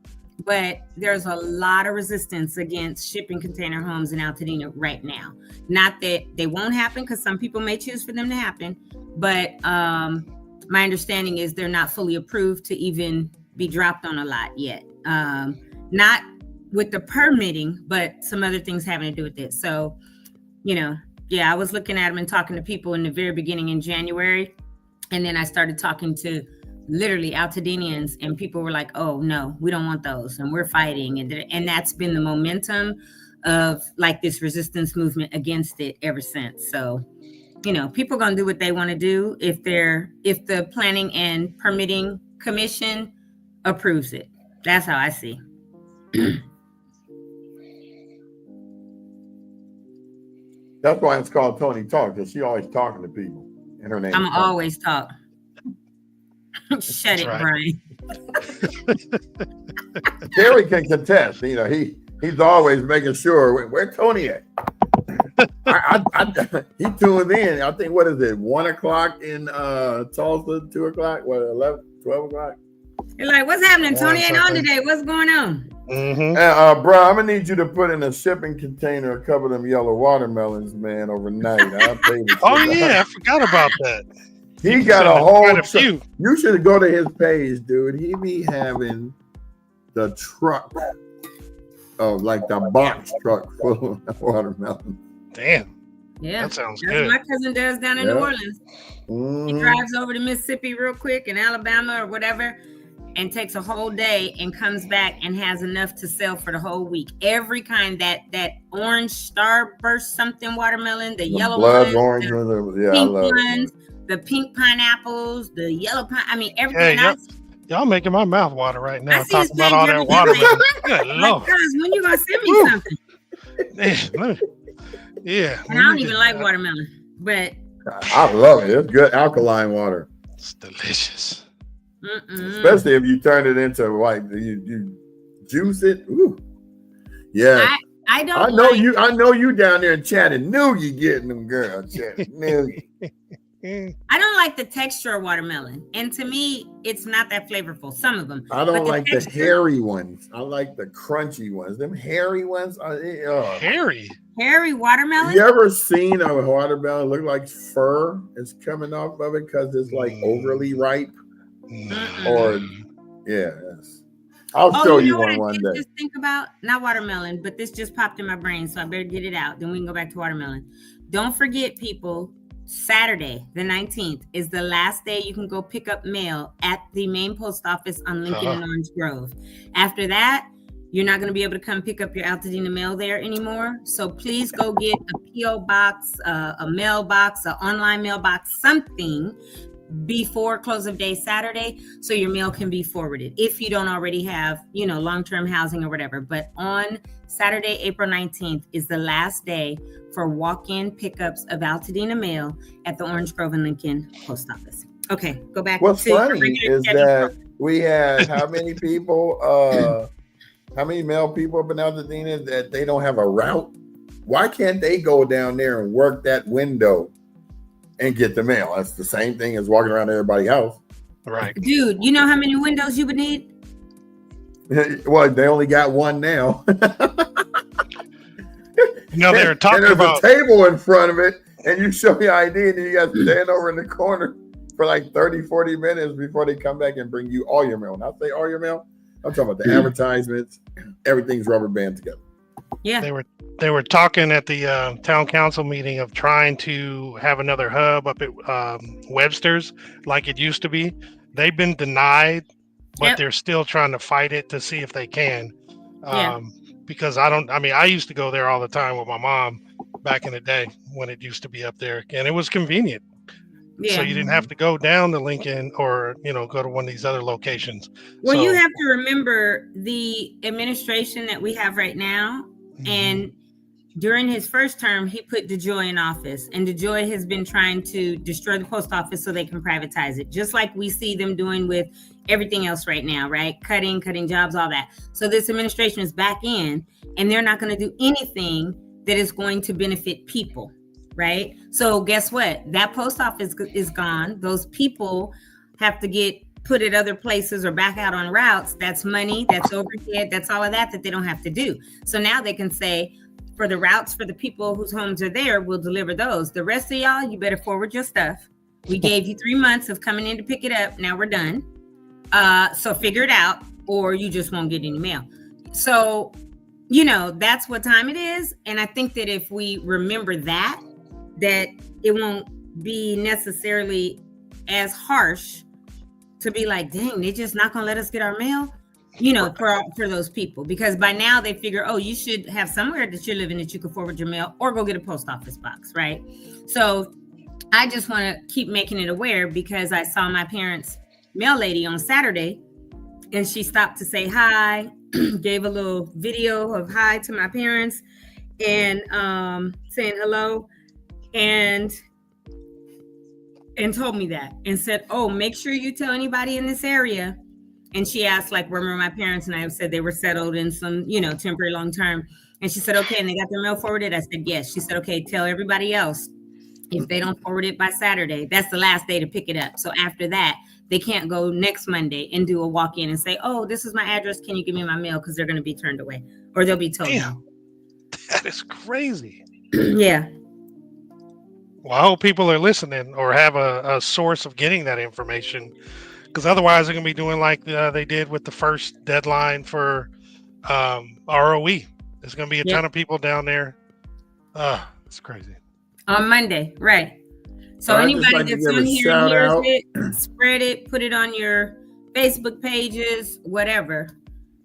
Speaker 3: but there's a lot of resistance against shipping container homes in Altadena right now. Not that they won't happen, because some people may choose for them to happen, but my understanding is they're not fully approved to even be dropped on a lot yet. Not with the permitting, but some other things having to do with it. So, I was looking at them and talking to people in the very beginning in January. And then I started talking to literally Altadenians, and people were like, oh no, we don't want those. And we're fighting. And that's been the momentum of like this resistance movement against it ever since. So, people are going to do what they want to do if the Planning and Permitting Commission approves it. That's how I see.
Speaker 1: That's why it's called Tony Talk, because she always talking to people. And her name.
Speaker 3: I'm always talk. Shut it, right. Brian.
Speaker 1: Terry can contest. He's always making sure where Tony at. He tuned in. I think, what is it, 1 o'clock in Tulsa, 2 o'clock, 11, 12 o'clock?
Speaker 3: You're like, what's happening? Tony ain't on today. What's going on?
Speaker 2: Mm-hmm.
Speaker 1: Bro, I'm gonna need you to put in a shipping container a couple of them yellow watermelons, man, overnight. I'll pay you.
Speaker 2: Oh yeah, I forgot about that.
Speaker 1: He got a whole
Speaker 2: few.
Speaker 1: You should go to his page, dude. He be having the truck like the box truck full of watermelon.
Speaker 2: Damn.
Speaker 3: Yeah,
Speaker 2: that sounds
Speaker 3: that's
Speaker 2: good.
Speaker 3: what my cousin does down in New Orleans. He drives over to Mississippi real quick, in Alabama or whatever, and takes a whole day and comes back and has enough to sell for the whole week. Every kind, that orange starburst something watermelon, the yellow
Speaker 1: blood
Speaker 3: ones,
Speaker 1: orange
Speaker 3: the pink ones, the pink pineapples, the yellow pine. I mean, everything else.
Speaker 2: Y'all making my mouth water right now.
Speaker 3: I
Speaker 2: Talking about all that watermelon. Good Lord.
Speaker 3: When you gonna send me something?
Speaker 2: Yeah.
Speaker 3: And I don't even like watermelon, but
Speaker 1: I love it. It's good alkaline water.
Speaker 2: It's delicious.
Speaker 1: Especially if you turn it into like you juice it. Ooh. Yeah.
Speaker 3: I don't.
Speaker 1: I know you down there in Chattanooga getting them, girl. Chattanooga.
Speaker 3: I don't like the texture of watermelon, and to me, it's not that flavorful. Some of them.
Speaker 1: I don't like the hairy ones. I like the crunchy ones. Them hairy ones.
Speaker 3: Hairy watermelon.
Speaker 1: You ever seen a watermelon look like fur is coming off of it because it's like overly ripe? Or yes. I'll show you one day.
Speaker 3: Just think about, not watermelon, but this just popped in my brain, so I better get it out. Then we can go back to watermelon. Don't forget, people, Saturday, the 19th, is the last day you can go pick up mail at the main post office on Lincoln and Orange Grove. After that, you're not going to be able to come pick up your Altadena mail there anymore. So please go get a P.O. box, a mailbox, an online mailbox, something before close of day Saturday, so your mail can be forwarded if you don't already have, long-term housing or whatever. But on Saturday, April 19th is the last day for walk-in pickups of Altadena mail at the Orange Grove and Lincoln post office. Okay, go back.
Speaker 1: What's funny is that we had how many people, how many mail people up in Altadena that they don't have a route? Why can't they go down there and work that window and get the mail? That's the same thing as walking around everybody's house.
Speaker 2: Right.
Speaker 3: Dude, you know how many windows you would need?
Speaker 1: Well, they only got one now.
Speaker 2: They're talking
Speaker 1: and there's
Speaker 2: about
Speaker 1: a table in front of it, and you show your ID, and you got to stand over in the corner for like 30, 40 minutes before they come back and bring you all your mail. And I'll say all your mail, I'm talking about the advertisements. Everything's rubber band together.
Speaker 3: Yeah.
Speaker 2: They were they were talking at the town council meeting of trying to have another hub up at Webster's like it used to be. They've been denied, but
Speaker 3: Yep.
Speaker 2: they're still trying to fight it to see if they can.
Speaker 3: Yeah.
Speaker 2: Because I used to go there all the time with my mom back in the day when it used to be up there, and it was convenient. So
Speaker 3: Yeah.
Speaker 2: you didn't have to go down to Lincoln or, go to one of these other locations.
Speaker 3: Well,
Speaker 2: So
Speaker 3: you have to remember the administration that we have right now. And during his first term, he put DeJoy in office, and DeJoy has been trying to destroy the post office so they can privatize it, just like we see them doing with everything else right now, right? Cutting jobs, all that. So this administration is back in, and they're not going to do anything that is going to benefit people, right? So guess what? That post office is gone. Those people have to get put at other places or back out on routes. That's money, that's overhead, that's all of that they don't have to do. So now they can say, for the routes for the people whose homes are there, we'll deliver those. The rest of y'all, you better forward your stuff. We gave you 3 months of coming in to pick it up. Now we're done. So figure it out, or you just won't get any mail. So, that's what time it is. And I think that if we remember that it won't be necessarily as harsh to be like, dang, they just not gonna let us get our mail. For those people, because by now they figure, oh, you should have somewhere that you're living that you can forward your mail or go get a post office box, right? So I just want to keep making it aware, because I saw my parents' mail lady on Saturday, and she stopped to say hi, gave a little video of hi to my parents, and saying hello, and told me that, and said, oh, make sure you tell anybody in this area. And she asked, like, where were my parents? And I said they were settled in some, temporary long term. And she said, okay, and they got their mail forwarded? I said, yes. She said, okay, tell everybody else, if they don't forward it by Saturday, that's the last day to pick it up. So after that, they can't go next Monday and do a walk-in and say, oh, this is my address. Can you give me my mail? Because they're going to be turned away, or they'll be told no.
Speaker 2: That is crazy.
Speaker 3: Yeah.
Speaker 2: Well, I hope people are listening or have a source of getting that information. Because otherwise, they're going to be doing like they did with the first deadline for ROE. There's going to be a ton of people down there. It's crazy.
Speaker 3: On Monday, right. So anybody that's on here hears it, spread it, put it on your Facebook pages, whatever.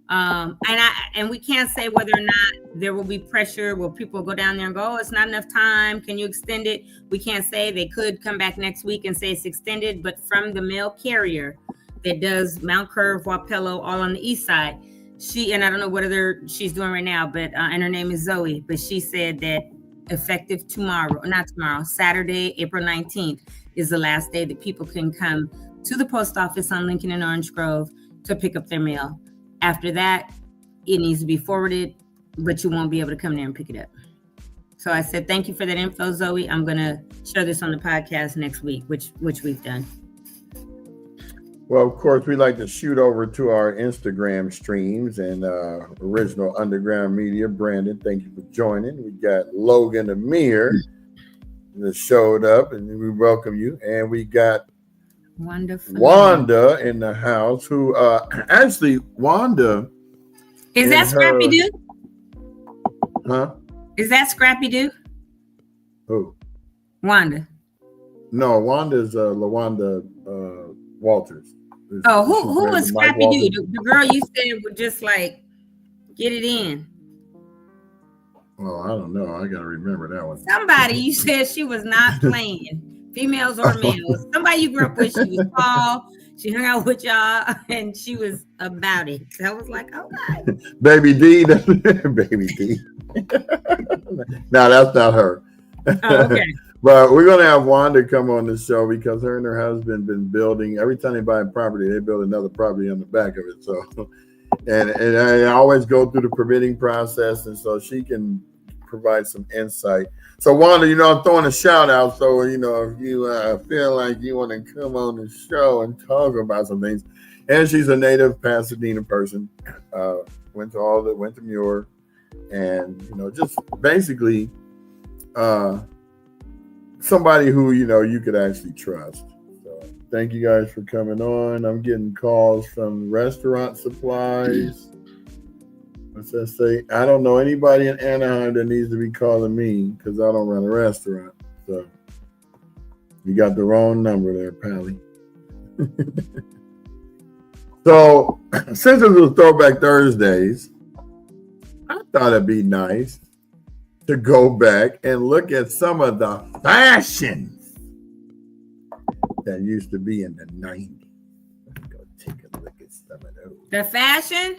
Speaker 3: And we can't say whether or not there will be pressure. Will people go down there and go, oh, it's not enough time, can you extend it? We can't say. They could come back next week and say it's extended, but from the mail carrier that does Mount Curve, Wapello, all on the east side, and I don't know what other she's doing right now, but and her name is Zoe, but she said that effective Saturday, April 19th is the last day that people can come to the post office on Lincoln and Orange Grove to pick up their mail. After that, it needs to be forwarded, but you won't be able to come there and pick it up. So I said, thank you for that info, Zoe. I'm going to share this on the podcast next week, which we've done.
Speaker 1: Well, of course, we like to shoot over to our Instagram streams and Original Underground Media. Brandon, thank you for joining. We got Logan Amir that showed up, and we welcome you. And we got Wanda in the house, who actually, Wanda.
Speaker 3: Is that Scrappy Doo?
Speaker 1: Huh?
Speaker 3: Is that Scrappy Doo?
Speaker 1: Who?
Speaker 3: Wanda.
Speaker 1: No, Wanda's LaWanda Walters.
Speaker 3: Oh, who was Scrappy Doo? The girl you said would just like get it in.
Speaker 1: Well, I don't know. I gotta remember that one.
Speaker 3: Somebody you said she was not playing, females or males. Somebody you grew up with. She was tall. She hung out with y'all, and she was about it. So I was like, okay.
Speaker 1: Baby D, Baby D. No, that's not her.
Speaker 3: Oh, okay.
Speaker 1: But we're going to have Wanda come on the show because her and her husband been building. Every time they buy a property, they build another property on the back of it. So, and I always go through the permitting process, and so she can provide some insight. So, Wanda, I'm throwing a shout out. So, if you feel like you want to come on the show and talk about some things, and she's a native Pasadena person, went to Muir, and just basically. Somebody who you could actually trust. So thank you guys for coming on. I'm getting calls from restaurant supplies. Let's just say I don't know anybody in Anaheim that needs to be calling me because I don't run a restaurant. So you got the wrong number there, Pally. So since it was Throwback Thursdays, I thought it'd be nice to go back and look at some of the fashions that used to be in the 90s. Let's go take a look at some of those.
Speaker 3: The fashion,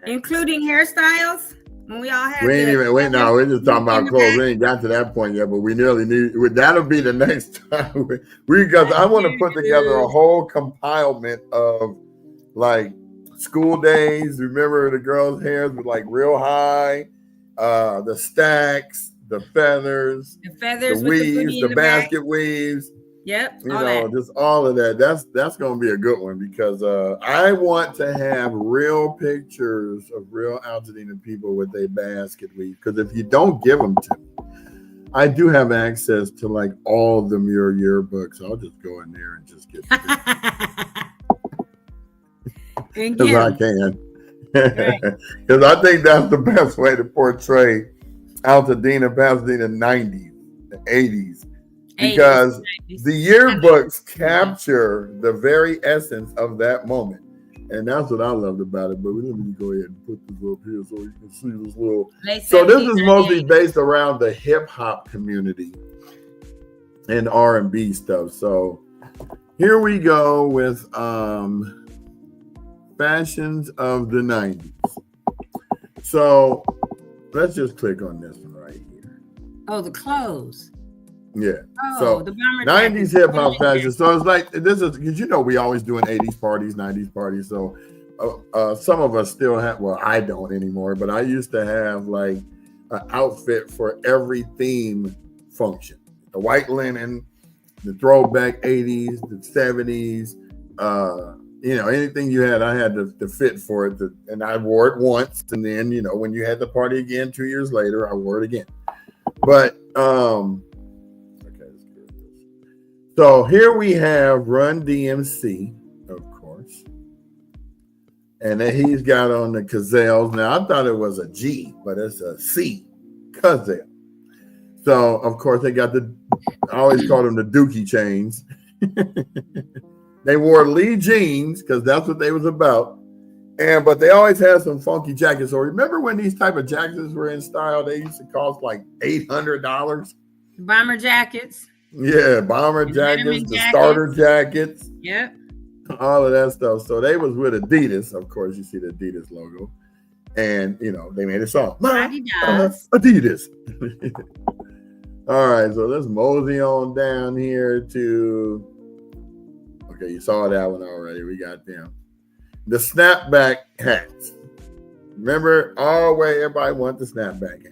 Speaker 3: including hairstyles. When we all had
Speaker 1: We ain't even wait. No, we're just talking about clothes. We ain't got to that point yet, but we nearly need. That'll be the next time. Because I want to put together a whole compilement of like school days. Remember the girls' hairs were like real high, the stacks, the feathers, the weaves, the basket weaves.
Speaker 3: Yep.
Speaker 1: You know, just all of that. That's going to be a good one because I want to have real pictures of real Altadena people with a basket weave. Because if you don't give them to me, I do have access to like all the Muir yearbooks. I'll just go in there and just get because I can. Because I think that's the best way to portray Altadena, Pasadena 90s, the 80s. Because the yearbooks capture the very essence of that moment. And that's what I loved about it. But let me go ahead and put this up here so you can see this little. So this is mostly based around the hip hop community and R&B stuff. So here we go with fashions of the 90s. So let's just click on this one right here.
Speaker 3: Oh, the clothes.
Speaker 1: Yeah.
Speaker 3: Oh,
Speaker 1: so
Speaker 3: the bomber
Speaker 1: 90s hip hop fashion. So it's like this is because you know we always doing 80s parties, 90s parties. So some of us still have. Well, I don't anymore, but I used to have like an outfit for every theme function. The white linen, the throwback 80s, the 70s. You know, anything you had, I had to fit for it. And I wore it once, and then you know when you had the party again 2 years later, I wore it again. But so here we have Run DMC, of course. And then he's got on the Gazelles. Now, I thought it was a G, but it's a C, Gazelle. So, of course, they got I always call them the Dookie chains. They wore Lee jeans because that's what they was about. But they always had some funky jackets. So remember when these type of jackets were in style, they used to cost like $800?
Speaker 3: Bomber jackets.
Speaker 1: Yeah, bomber jackets, the starter jackets.
Speaker 3: Yep.
Speaker 1: All of that stuff. So they was with Adidas. Of course, you see the Adidas logo. And, you know, they made a song. Adidas. All right, so let's mosey on down here to... Okay, you saw that one already. We got them. The snapback hats. Remember, always everybody want the snapback hats.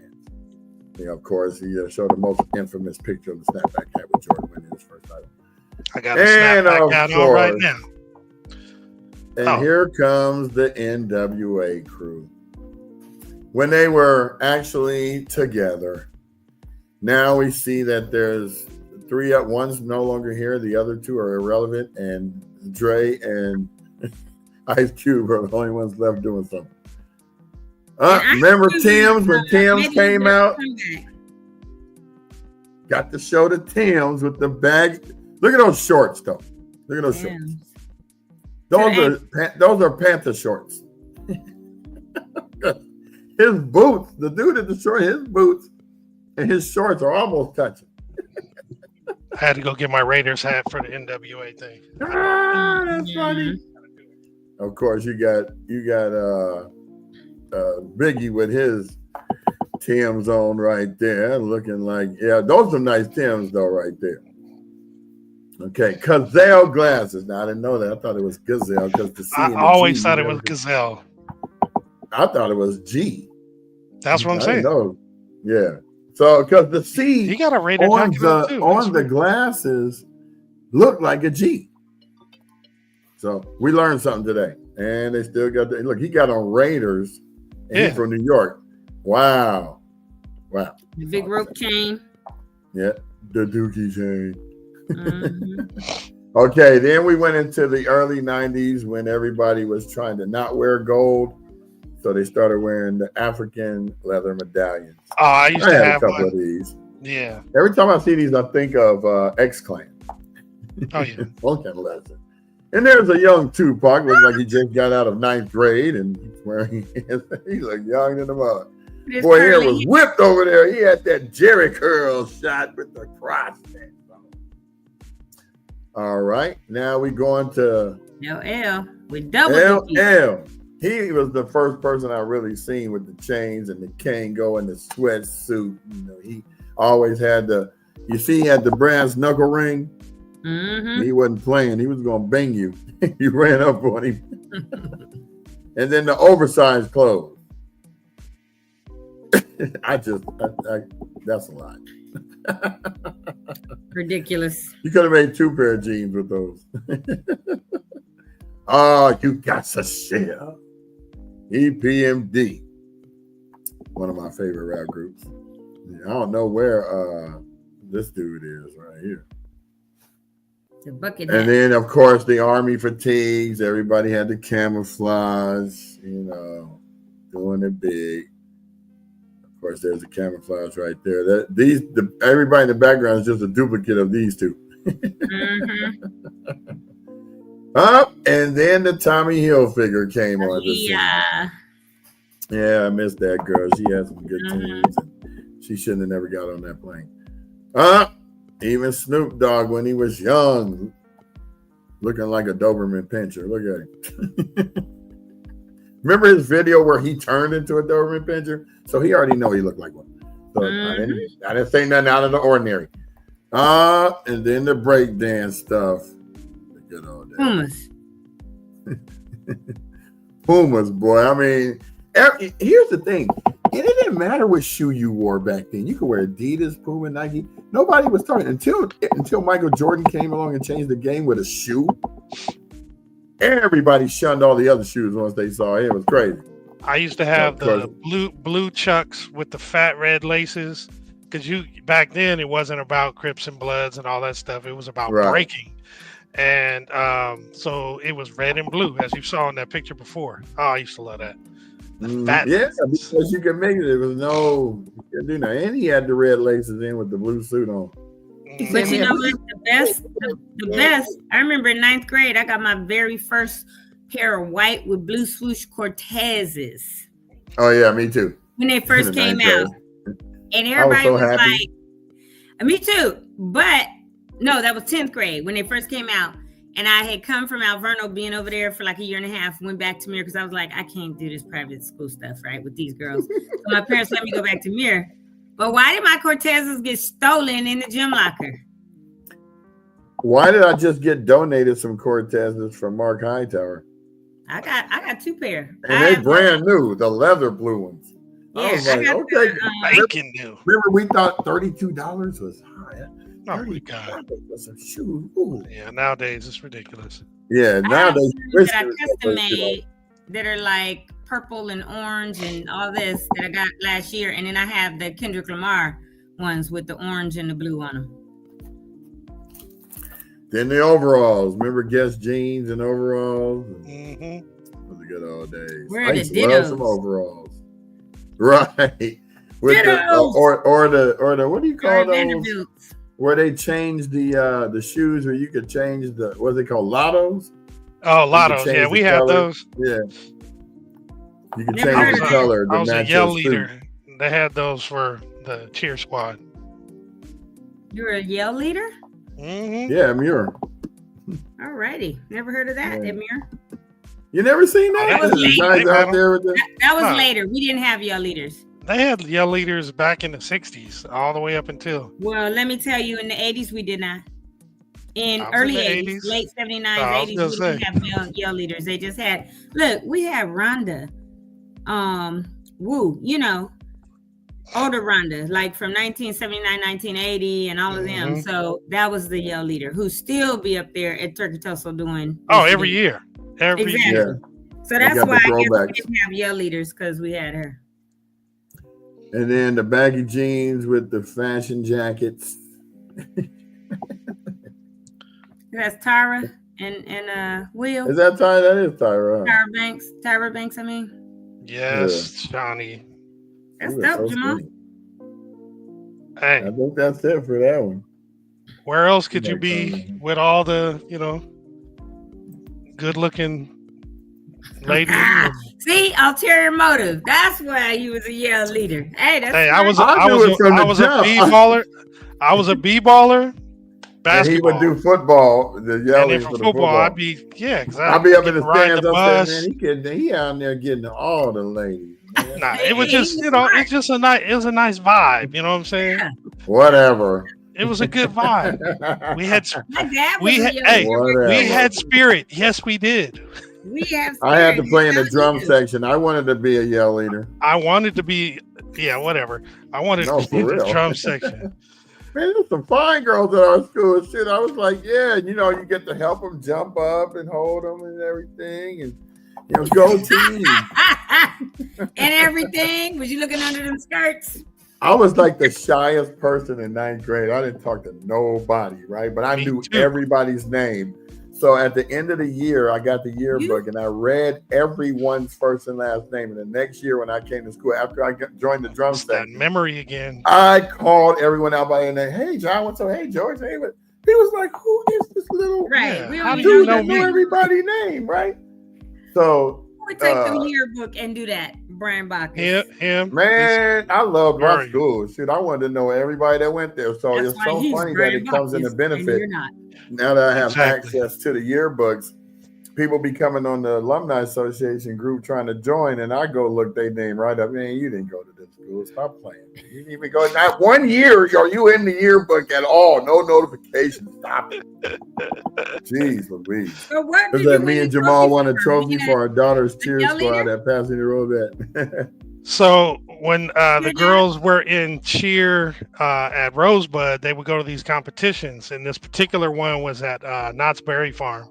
Speaker 1: Yeah, of course, he showed the most infamous picture of the snapback hat with Jordan winning his first title.
Speaker 2: I got a snapback hat on right now.
Speaker 1: And here comes the NWA crew. When they were actually together, now we see that there's three. One's no longer here. The other two are irrelevant. And Dre and Ice Cube are the only ones left doing something. Remember Tim's when Tim's came out? Got to show the Tim's with the bag. Look at those shorts, though. Look at those shorts. Those are Panther shorts. His boots, the dude at the short, his boots and his shorts are almost touching.
Speaker 2: I had to go get my Raiders hat for the NWA thing.
Speaker 1: That's funny. Of course, you got Biggie with his Tim's on right there, looking like, yeah, those are nice Tim's though, right there. Okay, Gazelle glasses. Now I didn't know that. I thought it was Gazelle because the C.
Speaker 2: I always thought it was Gazelle.
Speaker 1: I thought it was G.
Speaker 2: That's what I'm saying.
Speaker 1: No, yeah. So because the C
Speaker 2: he got a Raider
Speaker 1: on the glasses looked like a G. So we learned something today, and they still got look. He got on Raiders. And he's from New York. Wow. The
Speaker 3: big rope chain.
Speaker 1: Yeah, the Dookie chain. Mm-hmm. Okay, then we went into the early 90s when everybody was trying to not wear gold So they started wearing the African leather medallions.
Speaker 2: Oh, I used to
Speaker 1: I had a
Speaker 2: have
Speaker 1: couple
Speaker 2: one.
Speaker 1: of these.
Speaker 2: Yeah.
Speaker 1: Every time I see these, I think of X-Clan.
Speaker 2: Oh, yeah.
Speaker 1: Vulcan lesson. And there's a young Tupac, looks like he just got out of 9th grade, and he's wearing, he looked young in the mud. Boy, hair was whipped over there. He had that Jerry curl shot with the cross. All right, now we going to
Speaker 3: LL with double
Speaker 1: LL. He was the first person I really seen with the chains and the Kango and the sweatsuit. You know, he always had he had the brass knuckle ring.
Speaker 3: Mm-hmm.
Speaker 1: He wasn't playing. He was going to bang you. You ran up on him. And then the oversized clothes. That's a lot.
Speaker 3: Ridiculous.
Speaker 1: You could have made 2 pair of jeans with those. Oh, you got to share. EPMD. One of my favorite rap groups. I don't know where this dude is right here.
Speaker 3: The bucket
Speaker 1: And
Speaker 3: hat.
Speaker 1: then, of course, the army fatigues. Everybody had the camouflage, doing it big. Of course, there's the camouflage right there. Everybody in the background is just a duplicate of these two.
Speaker 3: Mm-hmm.
Speaker 1: And then the Tommy Hilfiger came on the scene.
Speaker 3: Yeah.
Speaker 1: Yeah, I missed that girl. She had some good tunes. And she shouldn't have never got on that plane. Even Snoop Dogg, when he was young, looking like a Doberman Pinscher. Look at him. Remember his video where he turned into a Doberman Pinscher? So he already know he looked like one. So I didn't say nothing out of the ordinary. And then the breakdance stuff. The good old days. Pumas, boy. I mean, here's the thing. It didn't matter what shoe you wore back then. You could wear Adidas, Puma, Nike. Nobody was talking until Michael Jordan came along and changed the game with a shoe. Everybody shunned all the other shoes once they saw it. It was crazy.
Speaker 2: I used to have the blue Chucks with the fat red laces, because back then it wasn't about Crips and Bloods and all that stuff. It was about breaking, and so it was red and blue, as you saw in that picture before. Oh, I used to love that.
Speaker 1: Because you could make it. There was no, you couldn't do nothing. And he had the red laces in with the blue suit on.
Speaker 3: But you know what? The best. I remember in 9th grade, I got my very first pair of white with blue swoosh Cortezes.
Speaker 1: Oh yeah, me too.
Speaker 3: When they first came out, and everybody was like, "Me too." But no, that was 10th grade when they first came out. And I had come from Alverno, being over there for like a year and a half, went back to Muir because I was like, I can't do this private school stuff, right, with these girls. So my parents let me go back to Muir. But why did my Cortezes get stolen in the gym locker?
Speaker 1: Why did I just get donated some Cortezes from Mark Hightower?
Speaker 3: I got 2 pair.
Speaker 1: And they brand new, the leather blue ones.
Speaker 3: Yeah,
Speaker 1: I was like,
Speaker 2: okay.
Speaker 1: Remember we thought $32 was high.
Speaker 2: Oh my God.
Speaker 1: Ooh.
Speaker 2: Yeah, nowadays it's ridiculous.
Speaker 1: Yeah, nowadays
Speaker 3: that I custom made that are like purple and orange and all this that I got last year, and then I have the Kendrick Lamar ones with the orange and the blue on them.
Speaker 1: Then the overalls. Remember Guess jeans and overalls?
Speaker 2: Mm-hmm.
Speaker 1: Those are good old days.
Speaker 3: Where
Speaker 1: I used to love some overalls. Right. With the what do you call those? Where they changed the shoes, where you could change what's it called? Lottos?
Speaker 2: Oh, Lottos. Yeah, we had those.
Speaker 1: Yeah. You can change the color.
Speaker 2: I was a yell leader. They had those for the cheer squad.
Speaker 3: You were a yell leader?
Speaker 2: Mm-hmm.
Speaker 1: Yeah, Muir.
Speaker 3: Alrighty. Never heard of that, Muir.
Speaker 1: You never seen that?
Speaker 3: That was later.
Speaker 1: Out there with
Speaker 3: that was later. We didn't have yell leaders.
Speaker 2: They had yell leaders back in the 60s, all the way up until.
Speaker 3: Well, let me tell you, in the 80s, we did not. In early 80s, late 79s, 80s, we didn't have yell leaders. They just had, we had Rhonda. Woo, older Rhonda, like from 1979, 1980, and all of them. So that was the yell leader who still be up there at Turkey Tussle doing.
Speaker 2: Every year. Every year.
Speaker 3: So that's why I guess we didn't have yell leaders, because we had her.
Speaker 1: And then the baggy jeans with the fashion jackets.
Speaker 3: That's Tyra and Will.
Speaker 1: Is that Tyra? That is Tyra.
Speaker 3: Tyra Banks, I mean.
Speaker 2: Yes, Johnny.
Speaker 3: That's
Speaker 1: He was
Speaker 3: dope,
Speaker 1: so
Speaker 3: Jamal.
Speaker 1: sweet.
Speaker 2: Hey,
Speaker 1: I think that's it for that one.
Speaker 2: where else could you
Speaker 1: Like,
Speaker 2: be with all the, good-looking ladies?
Speaker 3: See, ulterior motive. That's why he was a Yale leader. Hey, that's
Speaker 2: Hey,
Speaker 3: right.
Speaker 1: I knew it from the jump.
Speaker 2: B baller. I was a B baller.
Speaker 1: And he would
Speaker 2: Basketball.
Speaker 1: do football, the
Speaker 2: And
Speaker 1: yelling
Speaker 2: then
Speaker 1: for
Speaker 2: for
Speaker 1: the
Speaker 2: football,
Speaker 1: football.
Speaker 2: I'd be exactly.
Speaker 1: I'd be up in
Speaker 2: Get
Speaker 1: the
Speaker 2: to ride
Speaker 1: stands.
Speaker 2: the
Speaker 1: I said,
Speaker 2: bus.
Speaker 1: man, he out there getting all the ladies. Man.
Speaker 2: Nah, it was
Speaker 3: Hey,
Speaker 2: just,
Speaker 3: he was
Speaker 2: it's just a nice, it was a nice vibe. You know what I'm saying?
Speaker 3: Yeah.
Speaker 1: Whatever.
Speaker 2: It was a good vibe. We had,
Speaker 3: My dad was
Speaker 2: we
Speaker 3: a
Speaker 2: had,
Speaker 3: Yale
Speaker 2: hey,
Speaker 3: leader.
Speaker 2: we had spirit. Yes, we did.
Speaker 3: We have
Speaker 1: I had to
Speaker 3: spirit.
Speaker 1: play in the
Speaker 3: That's
Speaker 1: drum
Speaker 3: how you do.
Speaker 1: section. I wanted to be a yell leader.
Speaker 2: I wanted to be, whatever. I wanted
Speaker 1: No,
Speaker 2: to be
Speaker 1: for
Speaker 2: in the
Speaker 1: real.
Speaker 2: drum section.
Speaker 1: Man, there's some fine girls at our school. Shit, I was like, yeah, you get to help them jump up and hold them and everything, and go team.
Speaker 3: And everything. Was you looking under them skirts?
Speaker 1: I was like the shyest person in 9th grade. I didn't talk to nobody, right? But I
Speaker 2: Me
Speaker 1: knew
Speaker 2: too.
Speaker 1: everybody's name. So at the end of the year, I got the yearbook and I read everyone's first and last name. And the next year when I came to school, after I joined the drum
Speaker 2: It's that
Speaker 1: section,
Speaker 2: memory again.
Speaker 1: I called everyone out by their name. Hey, John, what's up? Hey, George. Hey, but he was like, who is this little
Speaker 3: Right.
Speaker 2: Yeah,
Speaker 3: We
Speaker 2: how
Speaker 3: only
Speaker 2: do you
Speaker 1: dude
Speaker 2: know
Speaker 1: that
Speaker 2: me?
Speaker 1: know everybody's name, right? So,
Speaker 3: We take the yearbook and do that, Brian Bacchus.
Speaker 2: Him.
Speaker 1: man, I loved
Speaker 2: Where
Speaker 1: my
Speaker 2: are you?
Speaker 1: school. Shit, I wanted to know everybody that went there. So
Speaker 3: That's
Speaker 1: it's
Speaker 3: why
Speaker 1: so
Speaker 3: he's
Speaker 1: funny that
Speaker 3: Brian
Speaker 1: it comes in the
Speaker 3: Bacchus, and
Speaker 1: benefit.
Speaker 3: you're not.
Speaker 1: Now that I have
Speaker 2: Exactly.
Speaker 1: access to the yearbooks, people be coming on the alumni association group trying to join, and I go look their name right up. Man, you didn't go to this school. Stop playing. You didn't even go. Not 1 year are you in the yearbook at all. No notification. Stop it. Jeez Louise.
Speaker 3: So what
Speaker 1: Is
Speaker 3: did
Speaker 1: that
Speaker 3: you
Speaker 1: me
Speaker 3: win
Speaker 1: and Jamal won a
Speaker 3: for?
Speaker 1: trophy
Speaker 3: Being
Speaker 1: for our daughter's cheer
Speaker 3: yell
Speaker 1: squad
Speaker 3: leader?
Speaker 1: at Pasadena Road.
Speaker 2: So when the
Speaker 3: Did
Speaker 2: girls were in cheer at Rosebud, they would go to these competitions, and this particular one was at Knott's Berry Farm.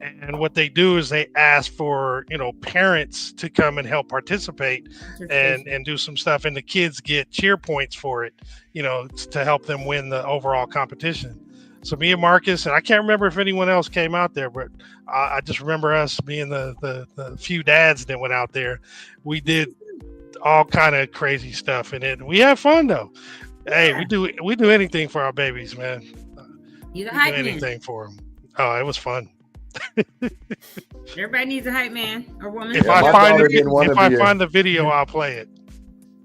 Speaker 2: And what they do is they ask for parents to come and help participate and do some stuff, and the kids get cheer points for it, to help them win the overall competition. So me and Marcus, and I can't remember if anyone else came out there, but I just remember us being the few dads that went out there. We did all kind of crazy stuff, and we had fun though. Hey, we do anything for our babies, man.
Speaker 3: You're the
Speaker 2: We
Speaker 3: hype
Speaker 2: do
Speaker 3: man.
Speaker 2: anything for them. Oh, it was fun.
Speaker 3: Everybody needs a hype man or woman.
Speaker 2: If
Speaker 1: Yeah,
Speaker 2: I
Speaker 1: my
Speaker 2: find
Speaker 1: daughter
Speaker 2: it,
Speaker 1: didn't want
Speaker 2: if
Speaker 1: to
Speaker 2: I
Speaker 1: be
Speaker 2: find the video, I'll play it.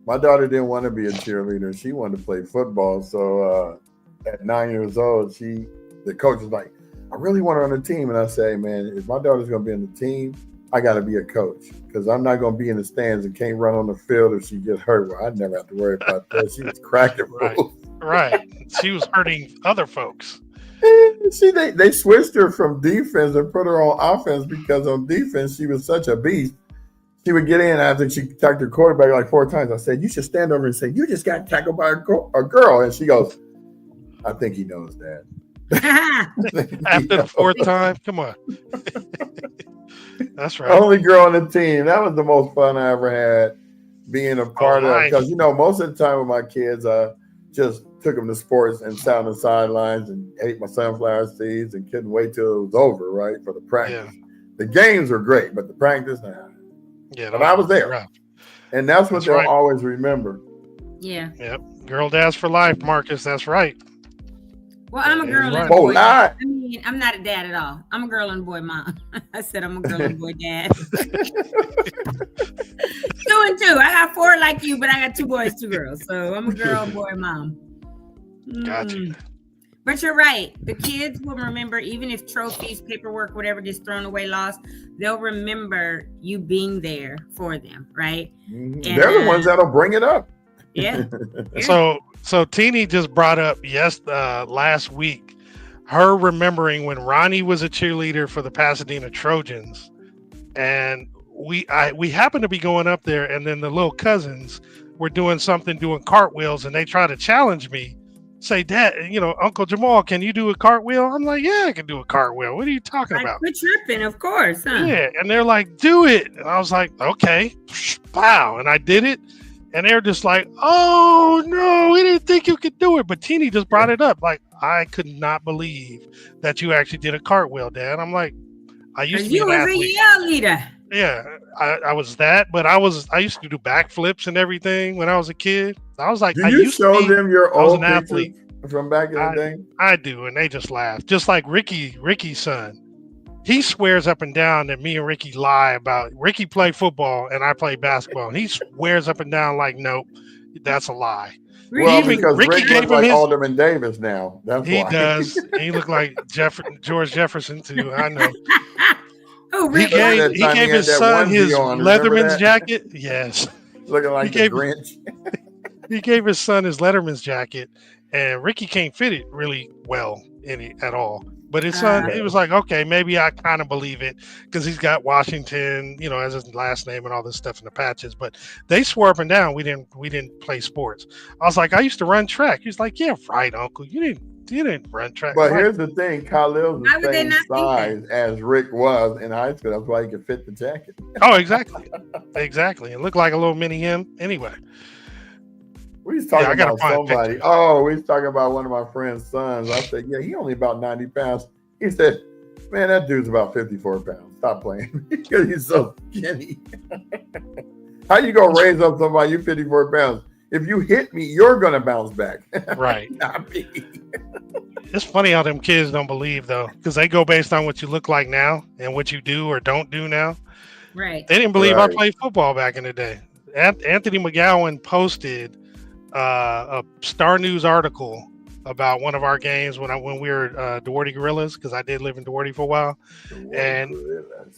Speaker 1: My daughter didn't want to be a cheerleader. She wanted to play football. So at 9 years old, the coach was like, I really want her on the team. And I say, man, if my daughter's going to be on the team, I got to be a coach because I'm not going to be in the stands and can't run on the field if she gets hurt. Well, I'd never have to worry about that. She was cracking fools.
Speaker 2: Right. She was hurting other folks.
Speaker 1: See, they switched her from defense and put her on offense because on defense, she was such a beast. She would get in after she tackled her quarterback like 4 times. I said, you should stand over and say, you just got tackled by a girl. And she goes, I think he knows that.
Speaker 2: After the 4th time? Come on. That's right.
Speaker 1: Only girl on the team. That was the most fun I ever had being a part of. Because, most of the time with my kids, I just took them to sports and sat on the sidelines and ate my sunflower seeds and couldn't wait till it was over, right, for the practice. Yeah. The games were great, but the practice,
Speaker 2: yeah,
Speaker 1: but I was there.
Speaker 2: Rough.
Speaker 1: And that's what they'll always remember.
Speaker 3: Yeah.
Speaker 2: Yep. Girl dads for life, Marcus. That's right.
Speaker 3: Well, I'm a girl and a boy. I mean, I'm not a dad at all. I'm a girl and boy mom. I said I'm a girl and boy dad. 2 and 2. I got 4 like you, but I got 2 boys, 2 girls. So I'm a girl and boy mom.
Speaker 2: Gotcha.
Speaker 3: But you're right. The kids will remember, even if trophies, paperwork, whatever gets thrown away, lost, they'll remember you being there for them, right?
Speaker 1: Mm-hmm. And they're the ones that'll bring it up.
Speaker 3: Yeah.
Speaker 2: So Teeny just brought up last week her remembering when Ronnie was a cheerleader for the Pasadena Trojans, and we happened to be going up there, and then the little cousins were doing cartwheels, and they tried to challenge me, say, Dad, Uncle Jamal, can you do a cartwheel? I'm like, yeah, I can do a cartwheel. What are you talking about?
Speaker 3: Quit tripping, of course, huh?
Speaker 2: Yeah, and they're like, do it, and I was like, okay, wow, and I did it. And they're just like, oh, no, we didn't think you could do it. But Teeny just brought it up. Like, I could not believe that you actually did a cartwheel, Dad. I'm like, I used to be an athlete.
Speaker 3: You was a yell leader.
Speaker 2: Yeah, I was that, but I used to do backflips and everything when I was a kid. I was like,
Speaker 1: Do you show them your
Speaker 2: I was
Speaker 1: old
Speaker 2: an
Speaker 1: pictures
Speaker 2: athlete.
Speaker 1: from back in the day?
Speaker 2: I do, and they just laugh. Just like Ricky's son. He swears up and down that me and Ricky lie about Ricky play football and I play basketball. And he swears up and down like, nope, that's a lie.
Speaker 1: Well,
Speaker 3: Really?
Speaker 1: because
Speaker 2: Ricky
Speaker 1: Rick
Speaker 2: gave
Speaker 1: looks
Speaker 2: him
Speaker 1: like
Speaker 2: his.
Speaker 1: Alderman Davis now. That's
Speaker 2: He
Speaker 1: why.
Speaker 2: does. He looked like George Jefferson too. I know.
Speaker 3: Oh,
Speaker 2: He
Speaker 3: Rick.
Speaker 2: gave his son his Leatherman's jacket. Yes.
Speaker 1: Looking like the Grinch.
Speaker 2: He gave his son his Letterman's jacket, and Ricky can't fit it really well in it at all. But his son, he was like, okay, maybe I kind of believe it because he's got Washington, you know, as his last name and all this stuff in the patches. But they swore up and down we didn't play sports. I was like, I used to run track. He's like, yeah, right, Uncle. You didn't run track.
Speaker 1: But
Speaker 2: right.
Speaker 1: Here's the thing, Khalil's the same size as Rick was in high school. That's why he could fit the jacket.
Speaker 2: Oh, exactly. Exactly. It looked like a little mini him anyway.
Speaker 1: We was talking about somebody. Oh, we was talking about one of my friend's sons. I said, yeah, he only about 90 pounds. He said, man, that dude's about 54 pounds. Stop playing because he's so skinny. How you gonna raise up somebody you 54 pounds? If you hit me, you're gonna bounce back.
Speaker 2: Right.
Speaker 1: Not me.
Speaker 2: It's funny how them kids don't believe though, because they go based on what you look like now and what you do or don't do now.
Speaker 3: Right.
Speaker 2: They didn't believe I played football back in the day. Anthony McGowan posted a Star News article about one of our games when we were Duarte Gorillas, because I did live in Duarte for a while, and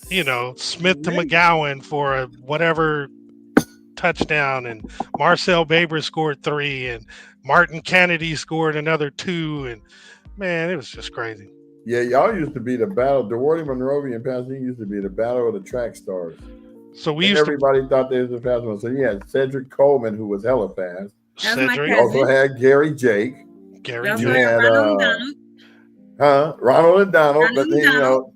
Speaker 2: you know, Smith to McGowan for a whatever touchdown, and Marcel Baber scored 3, and Martin Kennedy scored another 2, and man, it was just crazy.
Speaker 1: Yeah, y'all used to be the battle. Duarte, Monrovia, and Pasadena used to be the battle of the track stars.
Speaker 2: So
Speaker 1: everybody thought they was the fast one. So you had Cedric Coleman, who was hella fast.
Speaker 2: Cedric.
Speaker 1: You also had Gary Jake.
Speaker 2: Gary
Speaker 1: You had Ronald and Donald. But then, you know,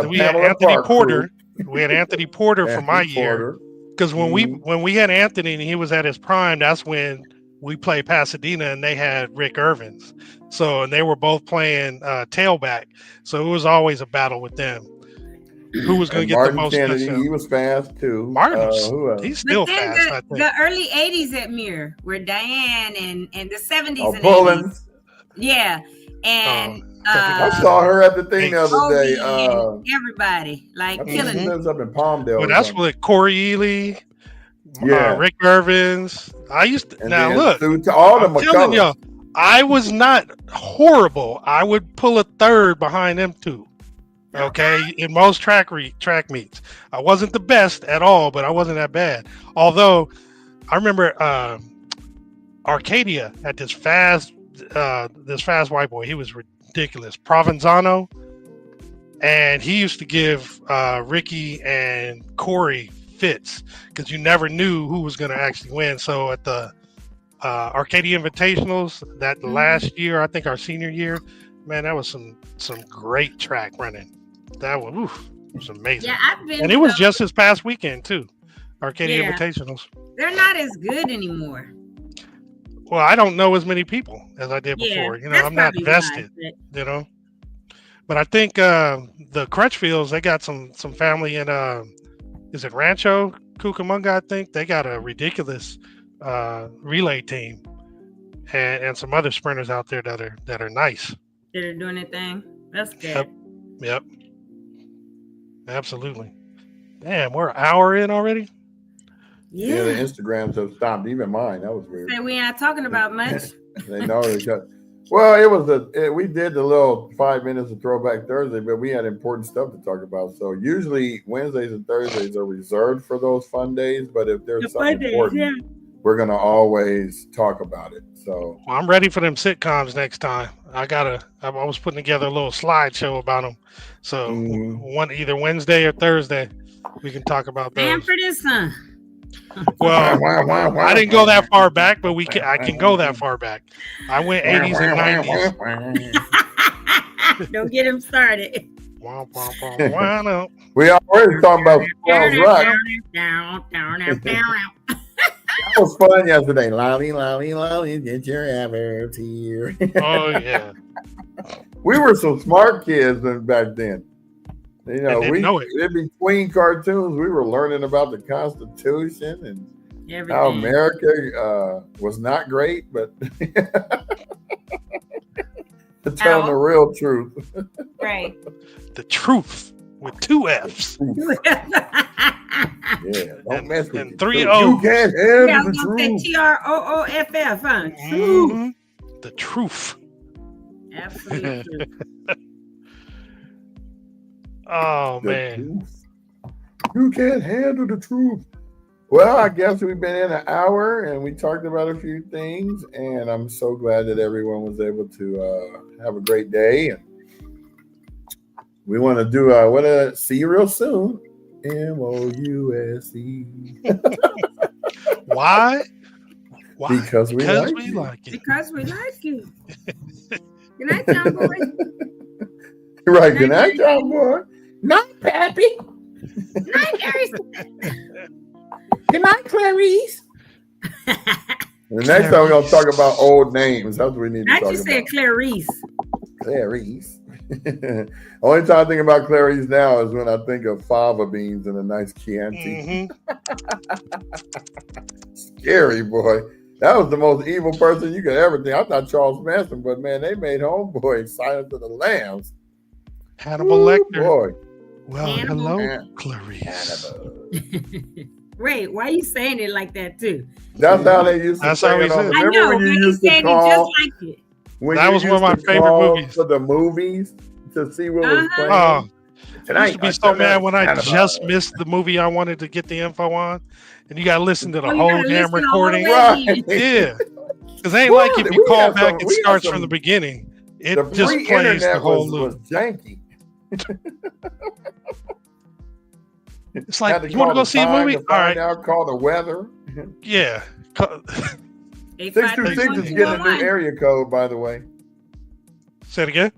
Speaker 2: we had Anthony Porter. We had Anthony Porter for my year. Because when we had Anthony and he was at his prime, that's when we played Pasadena and they had Rick Irvins. So, and they were both playing tailback. So it was always a battle with them. Who was going to get the most
Speaker 1: Kennedy, he was fast too.
Speaker 2: Martin, he's still fast, I think.
Speaker 3: The early 80s at Muir were Diane and the 70s and
Speaker 1: Pullins.
Speaker 3: 80s. Yeah. And
Speaker 1: I saw her at the thing the other day.
Speaker 3: Everybody like killing
Speaker 1: it. Lives up in Palmdale.
Speaker 2: But that's with Corey Ely, Rick Irvins. I used to look. I'm telling y'all, I was not horrible. I would pull a third behind them two. Okay, in most track meets, I wasn't the best at all, but I wasn't that bad. Although I remember Arcadia had this fast white boy. He was ridiculous, Provenzano, and he used to give Ricky and Corey fits because you never knew who was going to actually win. So at the Arcadia Invitationals that last year, I think our senior year, man, that was some great track running. That was amazing.
Speaker 3: Yeah, I've been.
Speaker 2: And it was just this past weekend too. Arcadia Invitationals.
Speaker 3: They're not as good anymore.
Speaker 2: Well, I don't know as many people as I did before. You know, I'm not vested. You know, but I think the Crutchfields, they got some family in is it Rancho Cucamonga? I think they got a ridiculous relay team and some other sprinters out there that are nice.
Speaker 3: That are doing their thing. That's good.
Speaker 2: Yep. Absolutely. Damn, we're an hour in already.
Speaker 1: Yeah, the Instagrams have stopped. Even mine. That was weird.
Speaker 3: We ain't talking about much.
Speaker 1: They know they got. Well, we did the little 5 minutes of Throwback Thursday, but we had important stuff to talk about. So usually Wednesdays and Thursdays are reserved for those fun days. But if there's something important, we're gonna always talk about it. So
Speaker 2: I'm ready for them sitcoms next time. I was putting together a little slideshow about them. So either Wednesday or Thursday, we can talk about those.
Speaker 3: Damn for this, huh?
Speaker 2: Well, I didn't go that far back, but I can go that far back. I went 80s and
Speaker 1: 90s.
Speaker 3: Don't get him started.
Speaker 1: We already talking about rock. That was fun yesterday. Lolly, lolly, lolly, did you ever tear?
Speaker 2: Oh, yeah.
Speaker 1: We were some smart kids back then. You know, in between cartoons, we were learning about the Constitution and how America was not great, but to tell them the real truth.
Speaker 3: Right.
Speaker 2: The truth with 2 F's.
Speaker 1: Yeah, don't mess with
Speaker 2: and 3
Speaker 1: O's.
Speaker 2: You
Speaker 1: can't handle the truth.
Speaker 3: TROOFF, huh?
Speaker 2: Mm-hmm. The truth.
Speaker 3: Absolutely.
Speaker 2: Oh,
Speaker 1: The
Speaker 2: man.
Speaker 1: Truth. You can't handle the truth. Well, I guess we've been in an hour and we talked about a few things, and I'm so glad that everyone was able to have a great day. And we want to do see you real soon. MOUSE.
Speaker 2: Why?
Speaker 1: Because we like
Speaker 3: it. Because we like you. Good night, John Boy.
Speaker 1: Right. Good night, John Boy. Night, Pappy.
Speaker 3: Night, Clarice.
Speaker 1: Good night, Clarice. The next time we're going to talk about old names. That's what we need to talk about.
Speaker 3: Not you said Clarice.
Speaker 1: Clarice. Only time I think about Clarice now is when I think of fava beans and a nice Chianti. Scary, boy. That was the most evil person you could ever think. I thought Charles Manson, but man, they made Homeboy Silence of the Lambs.
Speaker 2: Hannibal Lecter.
Speaker 1: Boy.
Speaker 2: Well, hello, Clarice.
Speaker 3: Wait, why are you saying it like that too?
Speaker 1: That's how they used to say it.
Speaker 3: I know, when you used to call, just like it.
Speaker 2: That was one of my favorite movies.
Speaker 1: For the movies to see what was playing.
Speaker 2: I used to be so mad when I just missed the movie I wanted to get the info on, and you got to listen to the whole damn recording.
Speaker 1: Right.
Speaker 2: Yeah, because ain't like if you call back, it starts from the beginning. It just plays the whole loop.
Speaker 1: Was janky.
Speaker 2: It's like, you want to go see a movie? All right.
Speaker 1: Call the weather.
Speaker 2: Yeah.
Speaker 1: 626 is getting a new area code, by the way.
Speaker 2: Say it again.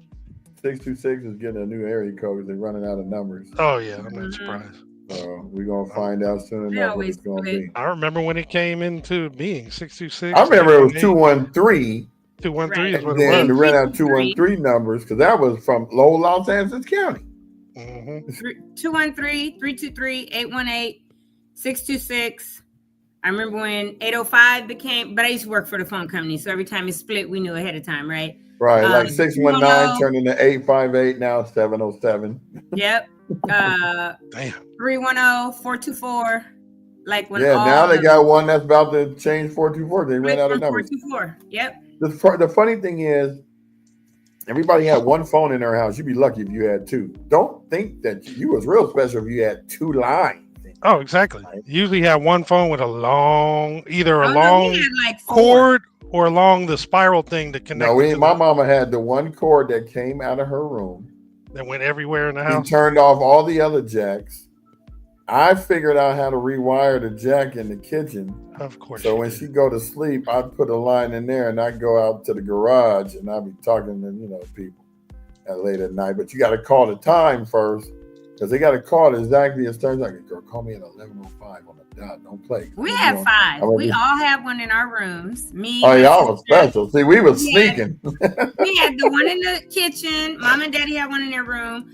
Speaker 1: 626 is getting a new area code because they're running out of numbers.
Speaker 2: Oh, yeah. I'm not surprised.
Speaker 1: So we're going to find out soon enough what it's going to be.
Speaker 2: I remember when it came into being 626.
Speaker 1: I remember it was 213.
Speaker 2: 213 is what
Speaker 1: it was.
Speaker 2: And
Speaker 1: they ran out 213 numbers because that was from Low Los Angeles County.
Speaker 3: 213-323-818-626. I remember when 805 became, but I used to work for the phone company, so every time it split, we knew ahead of time, right?
Speaker 1: Right, like 619 turned into 858, now 707.
Speaker 3: Yep.
Speaker 2: Damn.
Speaker 3: 310-424. Like when
Speaker 1: now they got one that's about to change 424. They ran out of numbers.
Speaker 3: 424. Yep.
Speaker 1: The funny thing is, everybody had one phone in their house. You'd be lucky if you had two. Don't think that you was real special if you had two lines.
Speaker 2: Oh, exactly. You usually have one phone with a long, either a long cord or along the spiral thing to connect.
Speaker 1: No, my mama had the one cord that came out of her room.
Speaker 2: That went everywhere in the house.
Speaker 1: She turned off all the other jacks. I figured out how to rewire the jack in the kitchen.
Speaker 2: Of course.
Speaker 1: So when she go to sleep, I'd put a line in there and I'd go out to the garage and I'd be talking to, people late at night. But you got to call the time first because they got to call it exactly as turns out. Girl, call me at 11:05 on the dot. Don't play.
Speaker 3: We have 5. We all have one in our rooms. Me.
Speaker 1: Oh, y'all was special. See, we was sneaking.
Speaker 3: We had the one in the kitchen. Mom and Daddy had one in their room.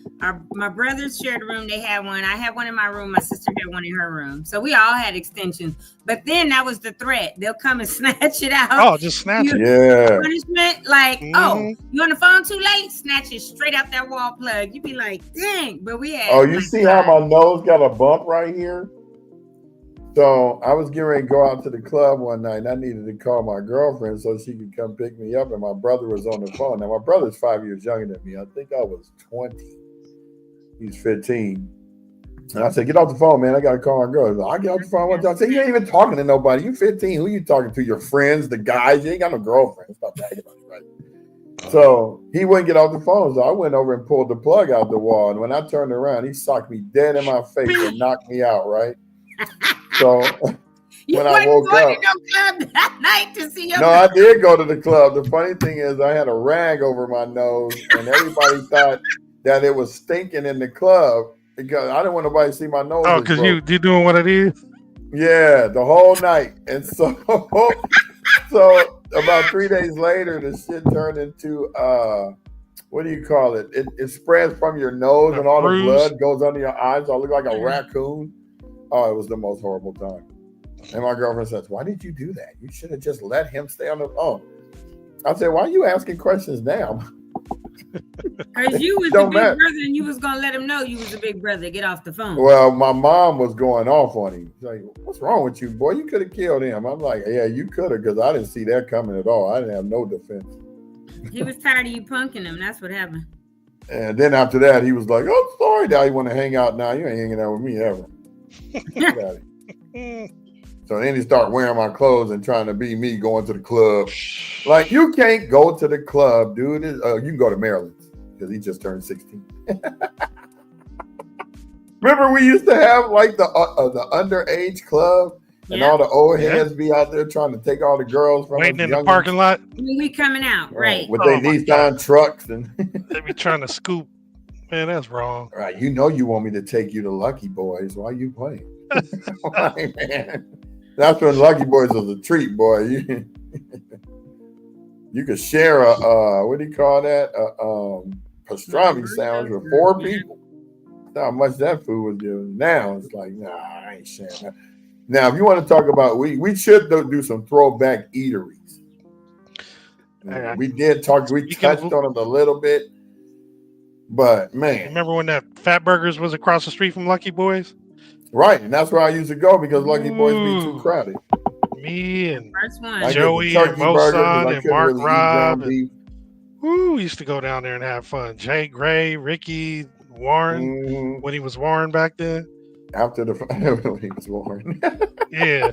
Speaker 3: My brothers shared a room. They had one. I had one in my room. My sister had one in her room. So we all had extensions. But then that was the threat. They'll come and snatch it out.
Speaker 2: Oh, just snatch it.
Speaker 1: Yeah.
Speaker 3: Punishment. Like, oh, you on the phone too late? Snatch it straight out that wall plug. You'd be like, dang. But we had.
Speaker 1: Oh, you see how my nose got a bump right here? So I was getting ready to go out to the club one night and I needed to call my girlfriend so she could come pick me up. And my brother was on the phone. Now, my brother's 5 years younger than me. I think I was 20. He's 15. And I said, get off the phone, man. I got to call my girl. I get off the phone. I said, you ain't even talking to nobody. You 15. Who you talking to? Your friends, the guys? You ain't got no girlfriend. Stop bragging about it, right? So he wouldn't get off the phone. So I went over and pulled the plug out the wall. And when I turned around, he socked me dead in my face and knocked me out, right? So when I woke up,
Speaker 3: to no club that night to see your
Speaker 1: I did go to the club. The funny thing is I had a rag over my nose and everybody thought that it was stinking in the club because I didn't want nobody to see my nose.
Speaker 2: Oh, because you doing what it is?
Speaker 1: Yeah, the whole night. And so about 3 days later, the shit turned into what do you call it? It spreads from your nose and all the
Speaker 2: bruise.
Speaker 1: blood goes under your eyes. So I look like a raccoon. Oh, it was the most horrible time. And my girlfriend says, "Why did you do that? You should have just let him stay on the phone." I said, "Why are you asking questions now?"
Speaker 3: Because you was the big brother and you was going to let him know you was a big brother. Get off the phone.
Speaker 1: Well, my mom was going off on him. She's like, "What's wrong with you, boy? You could have killed him." I'm like, "Yeah, you could have, because I didn't see that coming at all. I didn't have no defense."
Speaker 3: He was tired of you punking him. That's what happened.
Speaker 1: And then after that, he was like, "Oh, sorry, Dad, you want to hang out now? You ain't hanging out with me ever." So then he started wearing my clothes and trying to be me going to the club. Like, you can't go to the club, dude. You can go to Maryland's because he just turned 16. Remember we used to have like the underage club and all the old heads be out there trying to take all the girls from
Speaker 2: waiting in the parking lot.
Speaker 3: We coming out, right?
Speaker 1: With their Nissan trucks and
Speaker 2: they be trying to scoop. Man, that's wrong.
Speaker 1: Right, you know you want me to take you to Lucky Boys. Why you playing? Like, man, that's when Lucky Boys was a treat, boy. You could share a what do you call that? Pastrami sandwich with 4 people. That's how much that food was doing. Now it's like, nah, I ain't sharing that. Now, if you want to talk about, we should do some throwback eateries. We did talk. We touched on it a little bit. But man,
Speaker 2: remember when that Fat Burgers was across the street from Lucky Boys?
Speaker 1: Right, and that's where I used to go because Lucky Boys be too crowded.
Speaker 2: Me and
Speaker 3: first one.
Speaker 2: Joey and Mosan and Mark Robb. We used to go down there and have fun. Jay Gray, Ricky, Warren, when he was Warren back then.
Speaker 1: After when he was Warren.
Speaker 2: Yeah.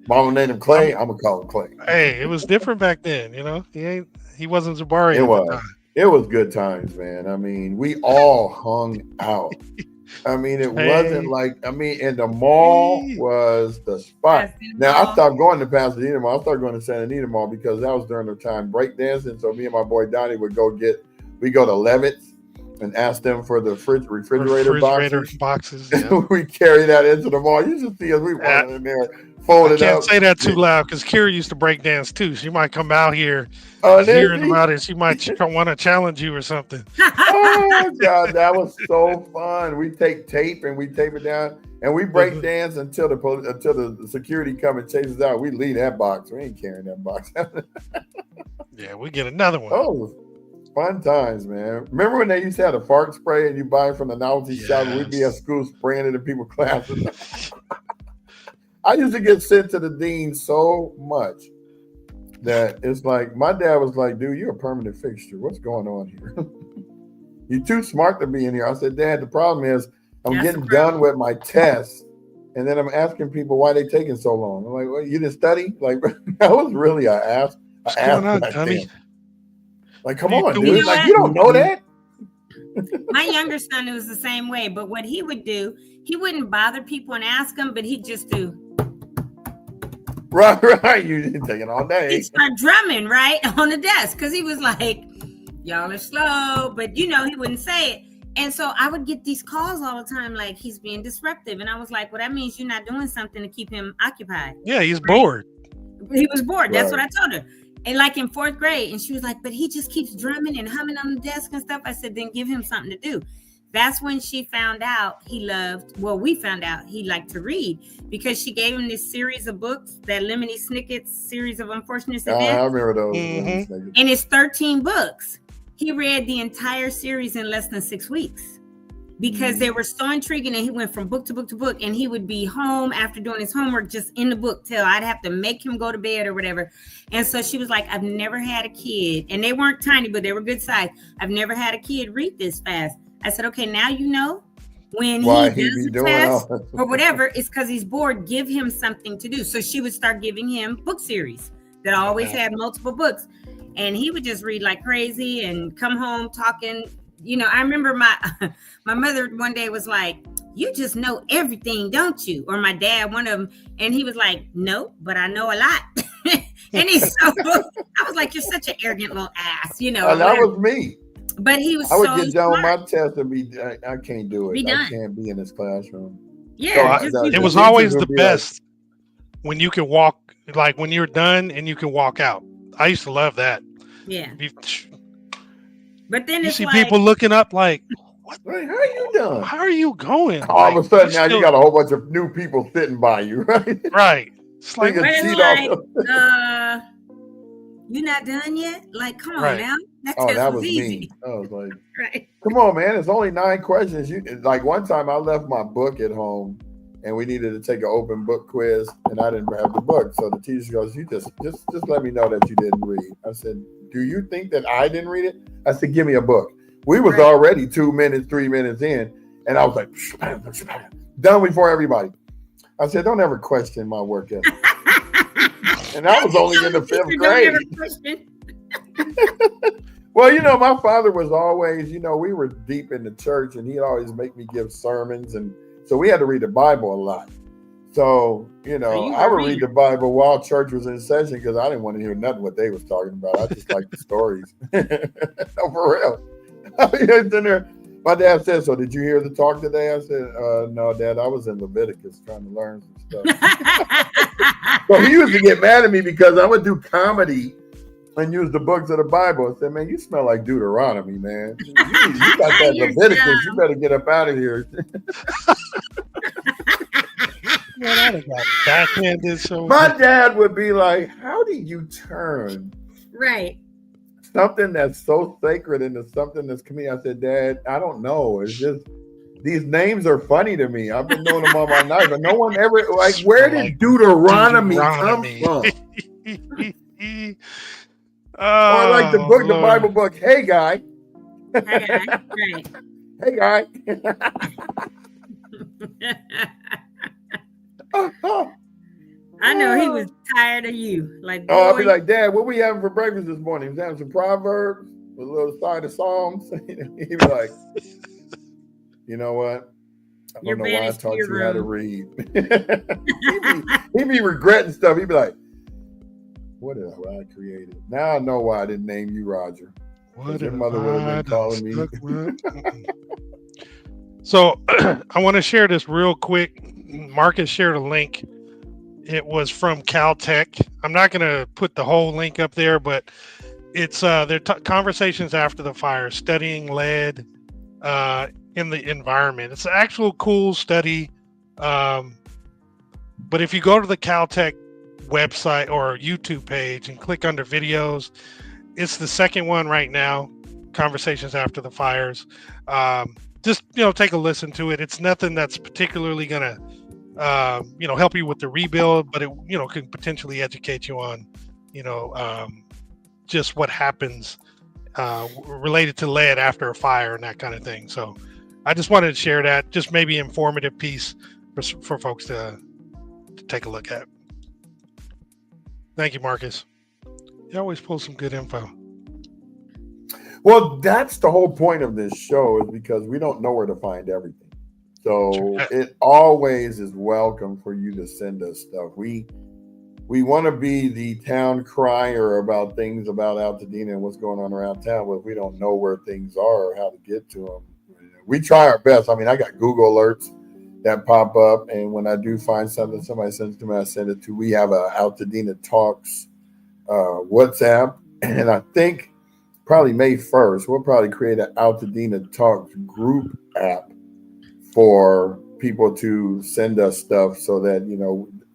Speaker 1: Mama named him Clay. I'm gonna call him Clay.
Speaker 2: Hey, it was different back then, you know. He wasn't Jabari.
Speaker 1: It was good times, man. I mean, we all hung out. I mean, it wasn't like, and the mall was the spot. Now, I stopped going to Pasadena Mall. I started going to Santa Anita Mall because that was during the time breakdancing. So me and my boy Donnie would go to Levitt's and ask them for the refrigerator boxes. Yeah. We carry that into the mall. You should see us. We went in there. I
Speaker 2: can't say that too loud because Kira used to break dance too. She might come out here hearing about it. She might want to challenge you or something.
Speaker 1: Oh God, that was so fun. We take tape and we tape it down and we break dance until the security come and chase us out. We leave that box. We ain't carrying that box.
Speaker 2: Yeah, we get another one.
Speaker 1: Oh, fun times, man. Remember when they used to have the fart spray and you buy it from the novelty shop and we'd be at school spraying it in people's classes? I used to get sent to the dean so much that it's like, my dad was like, "Dude, you're a permanent fixture. What's going on here? You're too smart to be in here." I said, "Dad, the problem is I'm getting done with my tests, and then I'm asking people why they taking so long." I'm like, "Well, you didn't study?" Like, that was really an ass.
Speaker 2: What's going on, Tommy?
Speaker 1: Like, come on, dude. Like, you don't know that?
Speaker 3: My younger son, it was the same way. But what he would do, he wouldn't bother people and ask them, but he'd just do.
Speaker 1: Right. You didn't take it all day.
Speaker 3: He'd start drumming right on the desk because he was like, "Y'all are slow," but he wouldn't say it. And so I would get these calls all the time, like he's being disruptive. And I was like, "Well, that means you're not doing something to keep him occupied."
Speaker 2: Yeah, he's bored.
Speaker 3: He was bored. That's what I told her. And like in 4th grade, and she was like, "But he just keeps drumming and humming on the desk and stuff." I said, "Then give him something to do." That's when we found out he liked to read because she gave him this series of books, that Lemony Snicket's series of unfortunate events.
Speaker 1: I remember those.
Speaker 3: Mm-hmm. And it's 13 books. He read the entire series in less than 6 weeks because they were so intriguing, and he went from book to book to book, and he would be home after doing his homework just in the book till I'd have to make him go to bed or whatever. And so she was like, "I've never had a kid," and they weren't tiny, but they were good size. "I've never had a kid read this fast." I said, "Okay, now you know when he does a test or whatever, it's because he's bored. Give him something to do." So she would start giving him book series that always had multiple books. And he would just read like crazy and come home talking. I remember my mother one day was like, "You just know everything, don't you?" Or my dad, one of them. And he was like, "No, but I know a lot." And he's so, I was like, "You're such an arrogant little ass,"
Speaker 1: That was me.
Speaker 3: But he was
Speaker 1: I would
Speaker 3: so
Speaker 1: get done with
Speaker 3: smart.
Speaker 1: my test and I can't do it. I can't be in this classroom.
Speaker 3: Yeah.
Speaker 2: It was always the best when you can walk, like when you're done and you can walk out. I used to love that.
Speaker 3: Yeah. But then
Speaker 2: You
Speaker 3: it's
Speaker 2: see
Speaker 3: like,
Speaker 2: people looking up like, what?
Speaker 1: Right, how you doing?
Speaker 2: How are you going?
Speaker 1: All of a sudden, now
Speaker 2: still,
Speaker 1: you got a whole bunch of new people sitting by you, right?
Speaker 2: right. It's
Speaker 1: So you
Speaker 2: like,
Speaker 1: can
Speaker 3: but it's
Speaker 1: cheat
Speaker 3: like,
Speaker 1: off.
Speaker 3: you not done yet? Like, come on
Speaker 2: right.
Speaker 3: now. That
Speaker 1: Oh,
Speaker 3: test
Speaker 1: that
Speaker 3: was
Speaker 1: was
Speaker 3: easy.
Speaker 1: me. I was like,
Speaker 3: Right.
Speaker 1: come on, man. It's only 9 questions. You like one time I left my book at home and we needed to take an open book quiz and I didn't have the book. So the teacher goes, you just let me know that you didn't read. I said, do you think that I didn't read it? I said, give me a book. We was already 2 minutes, 3 minutes in. And I was like, done before everybody. I said, don't ever question my work ethic. And I was only in the 5th grade. Well, my father was always, we were deep in the church and he'd always make me give sermons. And so we had to read the Bible a lot. So, I would read the Bible while church was in session because I didn't want to hear nothing what they was talking about. I just liked the stories. No, for real. My dad said, so did you hear the talk today? I said, no, Dad, I was in Leviticus trying to learn some stuff. So he used to get mad at me because I would do comedy and use the books of the Bible. I said, man, you smell like Deuteronomy, man. You got that Leviticus. You better get up out of here.
Speaker 2: Man, backhanded. So
Speaker 1: my dad would be like, how do you turn something that's so sacred into something that's comedian? I said, Dad, I don't know. It's just these names are funny to me. I've been knowing them all my life, but no one ever where did Deuteronomy come from? Or like the book, the Bible book. Hey guy. Hey guy.
Speaker 3: I know he was tired of you. Like, boy,
Speaker 1: I'll be like, Dad, what we having for breakfast this morning? He's having some Proverbs, a little side of Psalms. He'd be like, you know what? I don't know why I taught you how to read. he'd be regretting stuff. He'd be like, what is I created? Now I know why I didn't name you Roger. What your mother would have been calling me.
Speaker 2: So I want to share this real quick. Marcus shared a link. It was from Caltech. I'm not going to put the whole link up there, but it's their conversations after the fire, studying lead in the environment. It's an actual cool study. But if you go to the Caltech website or YouTube page and click under videos, it's the second one right now, conversations after the fires. Just take a listen to it. It's nothing that's particularly gonna help you with the rebuild, but it can potentially educate you on just what happens related to lead after a fire and that kind of thing. So I just wanted to share that, just maybe informative piece for folks to take a look at. Thank you, Marcus. You always pull some good info.
Speaker 1: Well, that's the whole point of this show, is because we don't know where to find everything. So it always is welcome for you to send us stuff. We want to be the town crier about things about Altadena and what's going on around town, but if we don't know where things are or how to get to them, we try our best. I mean, I got Google alerts that pop up, and when I do find something somebody sends to me, I send it to. We have a Altadena Talks WhatsApp, and I think probably May 1st, we'll probably create an Altadena Talks group app for people to send us stuff so that,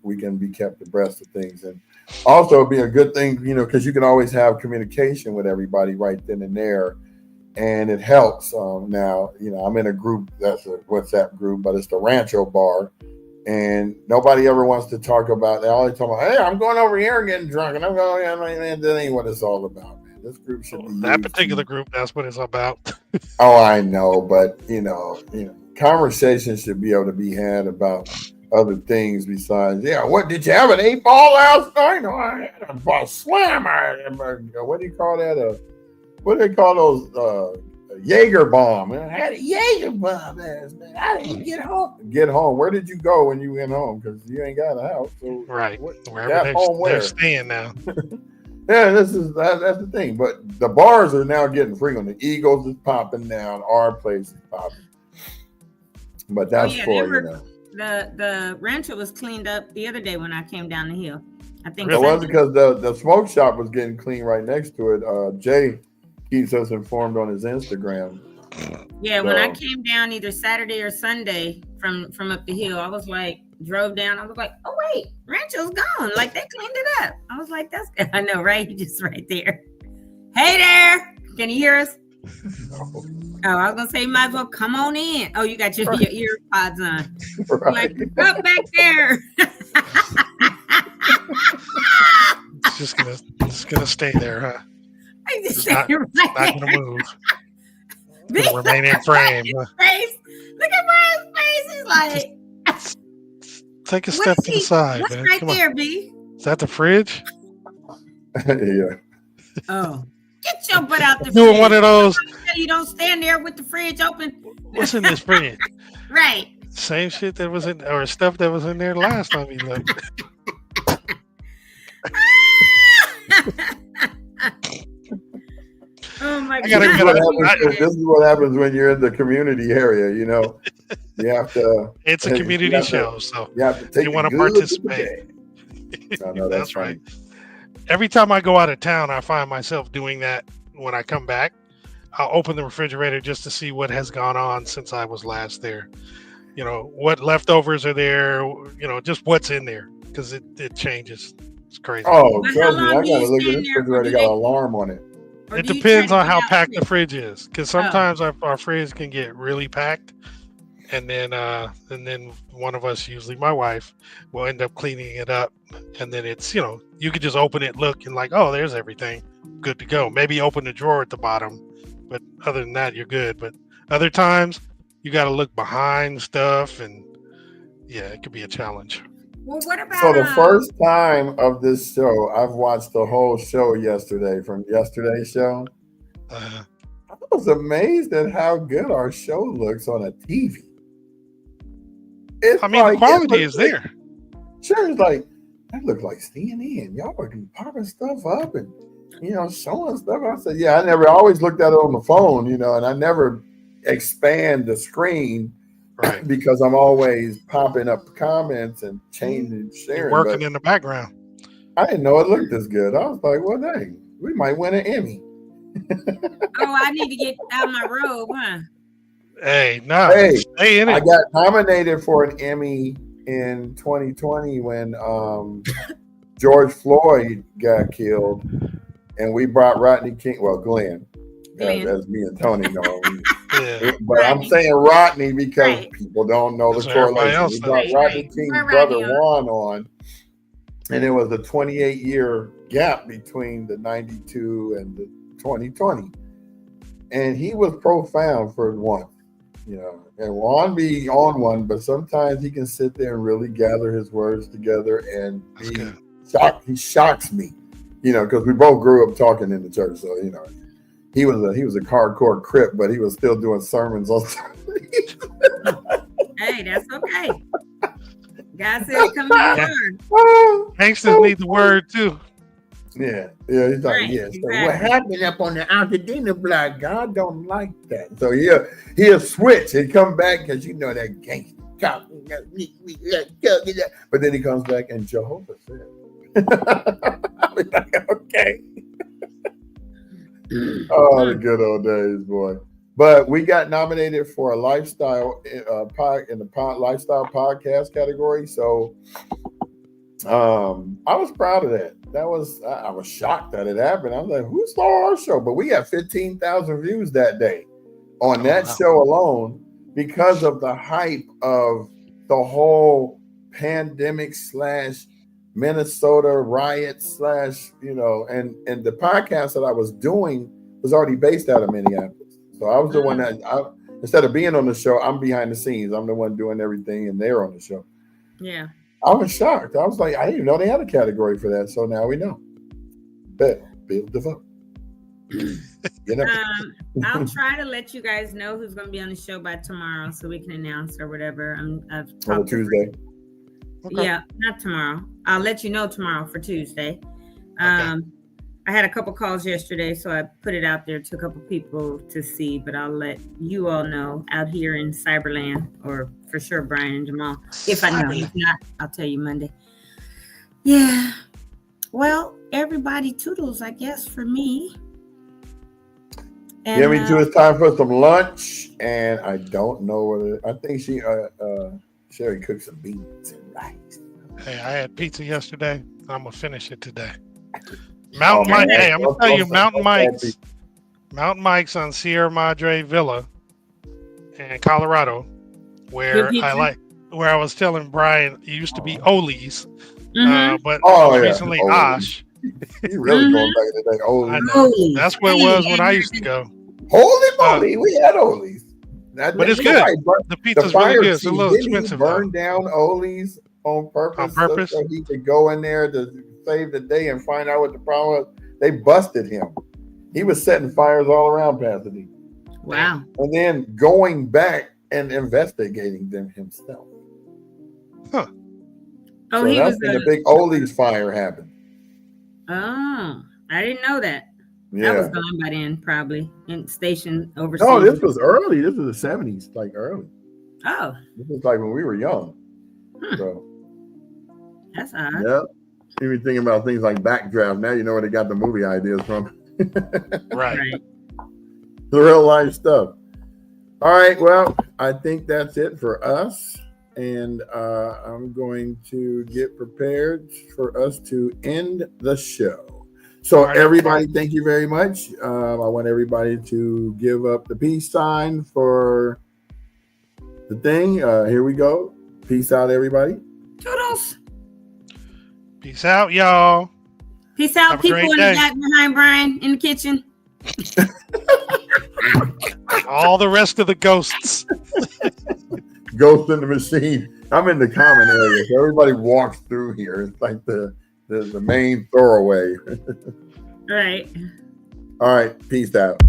Speaker 1: we can be kept abreast of things. And also it'd be a good thing, because you can always have communication with everybody right then and there. And it helps. Now, I'm in a group that's a WhatsApp group, but it's the Rancho Bar. And nobody ever wants to talk about, they always talk about, hey, I'm going over here and getting drunk. And I'm going, man, that ain't what it's all about. This group should be
Speaker 2: that particular group. That's what it's about.
Speaker 1: Oh, I know, but conversations should be able to be had about other things besides. Yeah, what did you have an 8-ball last night? No, I had a ball slam. What do you call that? What do they call those? Jaeger bomb. I had a Jaeger bomb last night. I didn't get home. Get home. Where did you go when you went home? Because you ain't got a house. So
Speaker 2: right. Wherever they're staying now.
Speaker 1: Yeah, that's the thing. But the bars are now getting frequent. The Eagles is popping down. Our place is popping. But that's
Speaker 3: the rancho was cleaned up the other day when I came down the hill. I think
Speaker 1: it was because the smoke shop was getting clean right next to it. Jay keeps us informed on his Instagram.
Speaker 3: Yeah, when I came down either Saturday or Sunday from up the hill, I was like, drove down. I was like, oh wait, Rancho's gone. Like they cleaned it up. I was like, that's good. I know, right? He's just right there. Hey there, can you hear us?
Speaker 1: No.
Speaker 3: Oh, I was gonna say, you might as well come on in. Oh, you got your ear pods on.
Speaker 1: Right.
Speaker 3: Like, up back there.
Speaker 2: It's just gonna stay there, huh?
Speaker 3: It's
Speaker 2: not gonna move. It's gonna remain in frame.
Speaker 3: Face. Look at Brian's face. He's like,
Speaker 2: take a step to the side,
Speaker 3: what's
Speaker 2: man.
Speaker 3: right
Speaker 2: Come
Speaker 3: there,
Speaker 2: on.
Speaker 3: B?
Speaker 2: Is that the fridge?
Speaker 1: Yeah.
Speaker 3: Oh, get your butt out the fridge.
Speaker 2: Doing one of those.
Speaker 3: You don't stand there with the fridge open.
Speaker 2: What's in this fridge?
Speaker 3: Right.
Speaker 2: Same shit that was in, or stuff that was in there last time you looked.
Speaker 3: Oh my
Speaker 2: I gotta
Speaker 3: God.
Speaker 1: This is what happens when you're in the community area. You know, you have to.
Speaker 2: It's a community show, so
Speaker 1: you have to take.
Speaker 2: You want to participate.
Speaker 1: No,
Speaker 2: that's right. Every time I go out of town, I find myself doing that. When I come back, I'll open the refrigerator just to see what has gone on since I was last there. You know, what leftovers are there, you know, just what's in there, because it changes. It's crazy.
Speaker 1: Oh, trust me, I gotta look at this refrigerator, got an alarm on it.
Speaker 2: It depends on how packed the fridge is, because sometimes our fridge can get really packed, and then one of us, usually my wife, will end up cleaning it up, and then it's, you know, you could just open it, look, and like, oh, there's everything, good to go. Maybe open the drawer at the bottom, but other than that, you're good. But other times, you got to look behind stuff, and yeah, it could be a challenge.
Speaker 3: Well, what about
Speaker 1: so the first time of this show, I've watched the whole show yesterday from yesterday's show. I was amazed at how good our show looks on a TV.
Speaker 2: I mean, the quality is there.
Speaker 1: Sure, it's like that looks like CNN. Y'all are popping stuff up and, you know, showing stuff. I said, yeah, I always looked at it on the phone, you know, and I never expand the screen. Right. Because I'm always popping up comments and changing, sharing.
Speaker 2: You're working in the background.
Speaker 1: I didn't know it looked this good. I was like, well, dang, we might win an Emmy.
Speaker 3: Oh, I need to get out my robe, huh?
Speaker 2: Hey, no. Hey, stay in it.
Speaker 1: I got nominated for an Emmy in 2020 when George Floyd got killed, and we brought Rodney King. Well, Glenn. As me and Tony know. But I'm saying Rodney because people don't know the correlation. We brought Rodney King's brother Juan on, and it was a 28-year gap between the 92 and the 2020. And he was profound for one, you know, and Juan be on one, but sometimes he can sit there and really gather his words together and be shocked. He shocks me, you know, because we both grew up talking in the church. So, you know, he was a hardcore Crip, but he was still doing sermons on
Speaker 3: Hey, that's okay. God said come to the word.
Speaker 2: Gangsters need the word too.
Speaker 1: Yeah. He's like, exactly. So what happened up on the Altadena block? God don't like that. So he'll switch and come back because you know that gangster cop. But then he comes back and Jehovah said. I was like, okay. Oh, the good old days, boy. But we got nominated for a lifestyle in the lifestyle podcast category. So I was proud of that. I was shocked that it happened. I was like, who saw our show? But we got 15,000 views that day on that show alone because of the hype of the whole pandemic / Minnesota riot / you know, and the podcast that I was doing was already based out of Minneapolis. So I was the one that instead of being on the show, I'm behind the scenes. I'm the one doing everything and they're on the show.
Speaker 3: Yeah.
Speaker 1: I was shocked. I was like, I didn't even know they had a category for that. So now we know. Bet, be able to vote. You know?
Speaker 3: I'll try to let you guys know who's going to be on the show by tomorrow so we can announce or whatever.
Speaker 1: On Tuesday.
Speaker 3: Okay. Yeah, not tomorrow. I'll let you know tomorrow for Tuesday. Okay. I had a couple calls yesterday, so I put it out there to a couple people to see, but I'll let you all know out here in Cyberland, or for sure Brian and Jamal. If I know. If not, I'll tell you Monday. Yeah. Well, everybody toodles, I guess, for me. And,
Speaker 1: Yeah, me too. It's time for some lunch, and I don't know whether I think Sherry cooked some beans and rice.
Speaker 2: Hey, I had pizza yesterday. I'm gonna finish it today. Mountain
Speaker 1: man.
Speaker 2: Mike. Hey, I'm gonna tell you, Mountain
Speaker 1: Mike's.
Speaker 2: Mike's on Sierra Madre Villa in Colorado, where I was telling Brian it used to be Oli's, but recently Osh.
Speaker 1: He's really going back to that Oli's.
Speaker 2: That's where it was when I used to go.
Speaker 1: Holy moly, we had Oli's.
Speaker 2: But it's good. The pizza's really good. It's a little expensive.
Speaker 1: He burned down Oli's on purpose so he could go in there to save the day and find out what the problem was. They busted him. He was setting fires all around Pasadena.
Speaker 3: Wow.
Speaker 1: And then going back and investigating them himself.
Speaker 2: Huh.
Speaker 3: Oh,
Speaker 1: so that's when the big Oli's fire happened.
Speaker 3: Oh, I didn't know that.
Speaker 1: Yeah.
Speaker 3: I was gone by then, probably, and stationed overseas.
Speaker 1: No, this was early. This was the 70s, like early.
Speaker 3: Oh.
Speaker 1: This was like when we were young. So
Speaker 3: that's odd.
Speaker 1: Yeah. Even thinking about things like Backdraft. Now you know where they got the movie ideas from.
Speaker 2: Right.
Speaker 1: The real life stuff. All right. Well, I think that's it for us. And I'm going to get prepared for us to end the show. So everybody, thank you very much. I want everybody to give up the peace sign for the thing. Here we go. Peace out, everybody.
Speaker 3: Toodles.
Speaker 2: Peace out, y'all.
Speaker 3: Peace out, people in the back behind Brian in the kitchen.
Speaker 2: All the rest of the ghosts.
Speaker 1: Ghost in the machine. I'm in the common area, so everybody walks through here. It's like the main throwaway.
Speaker 3: Right.
Speaker 1: All right. Peace out.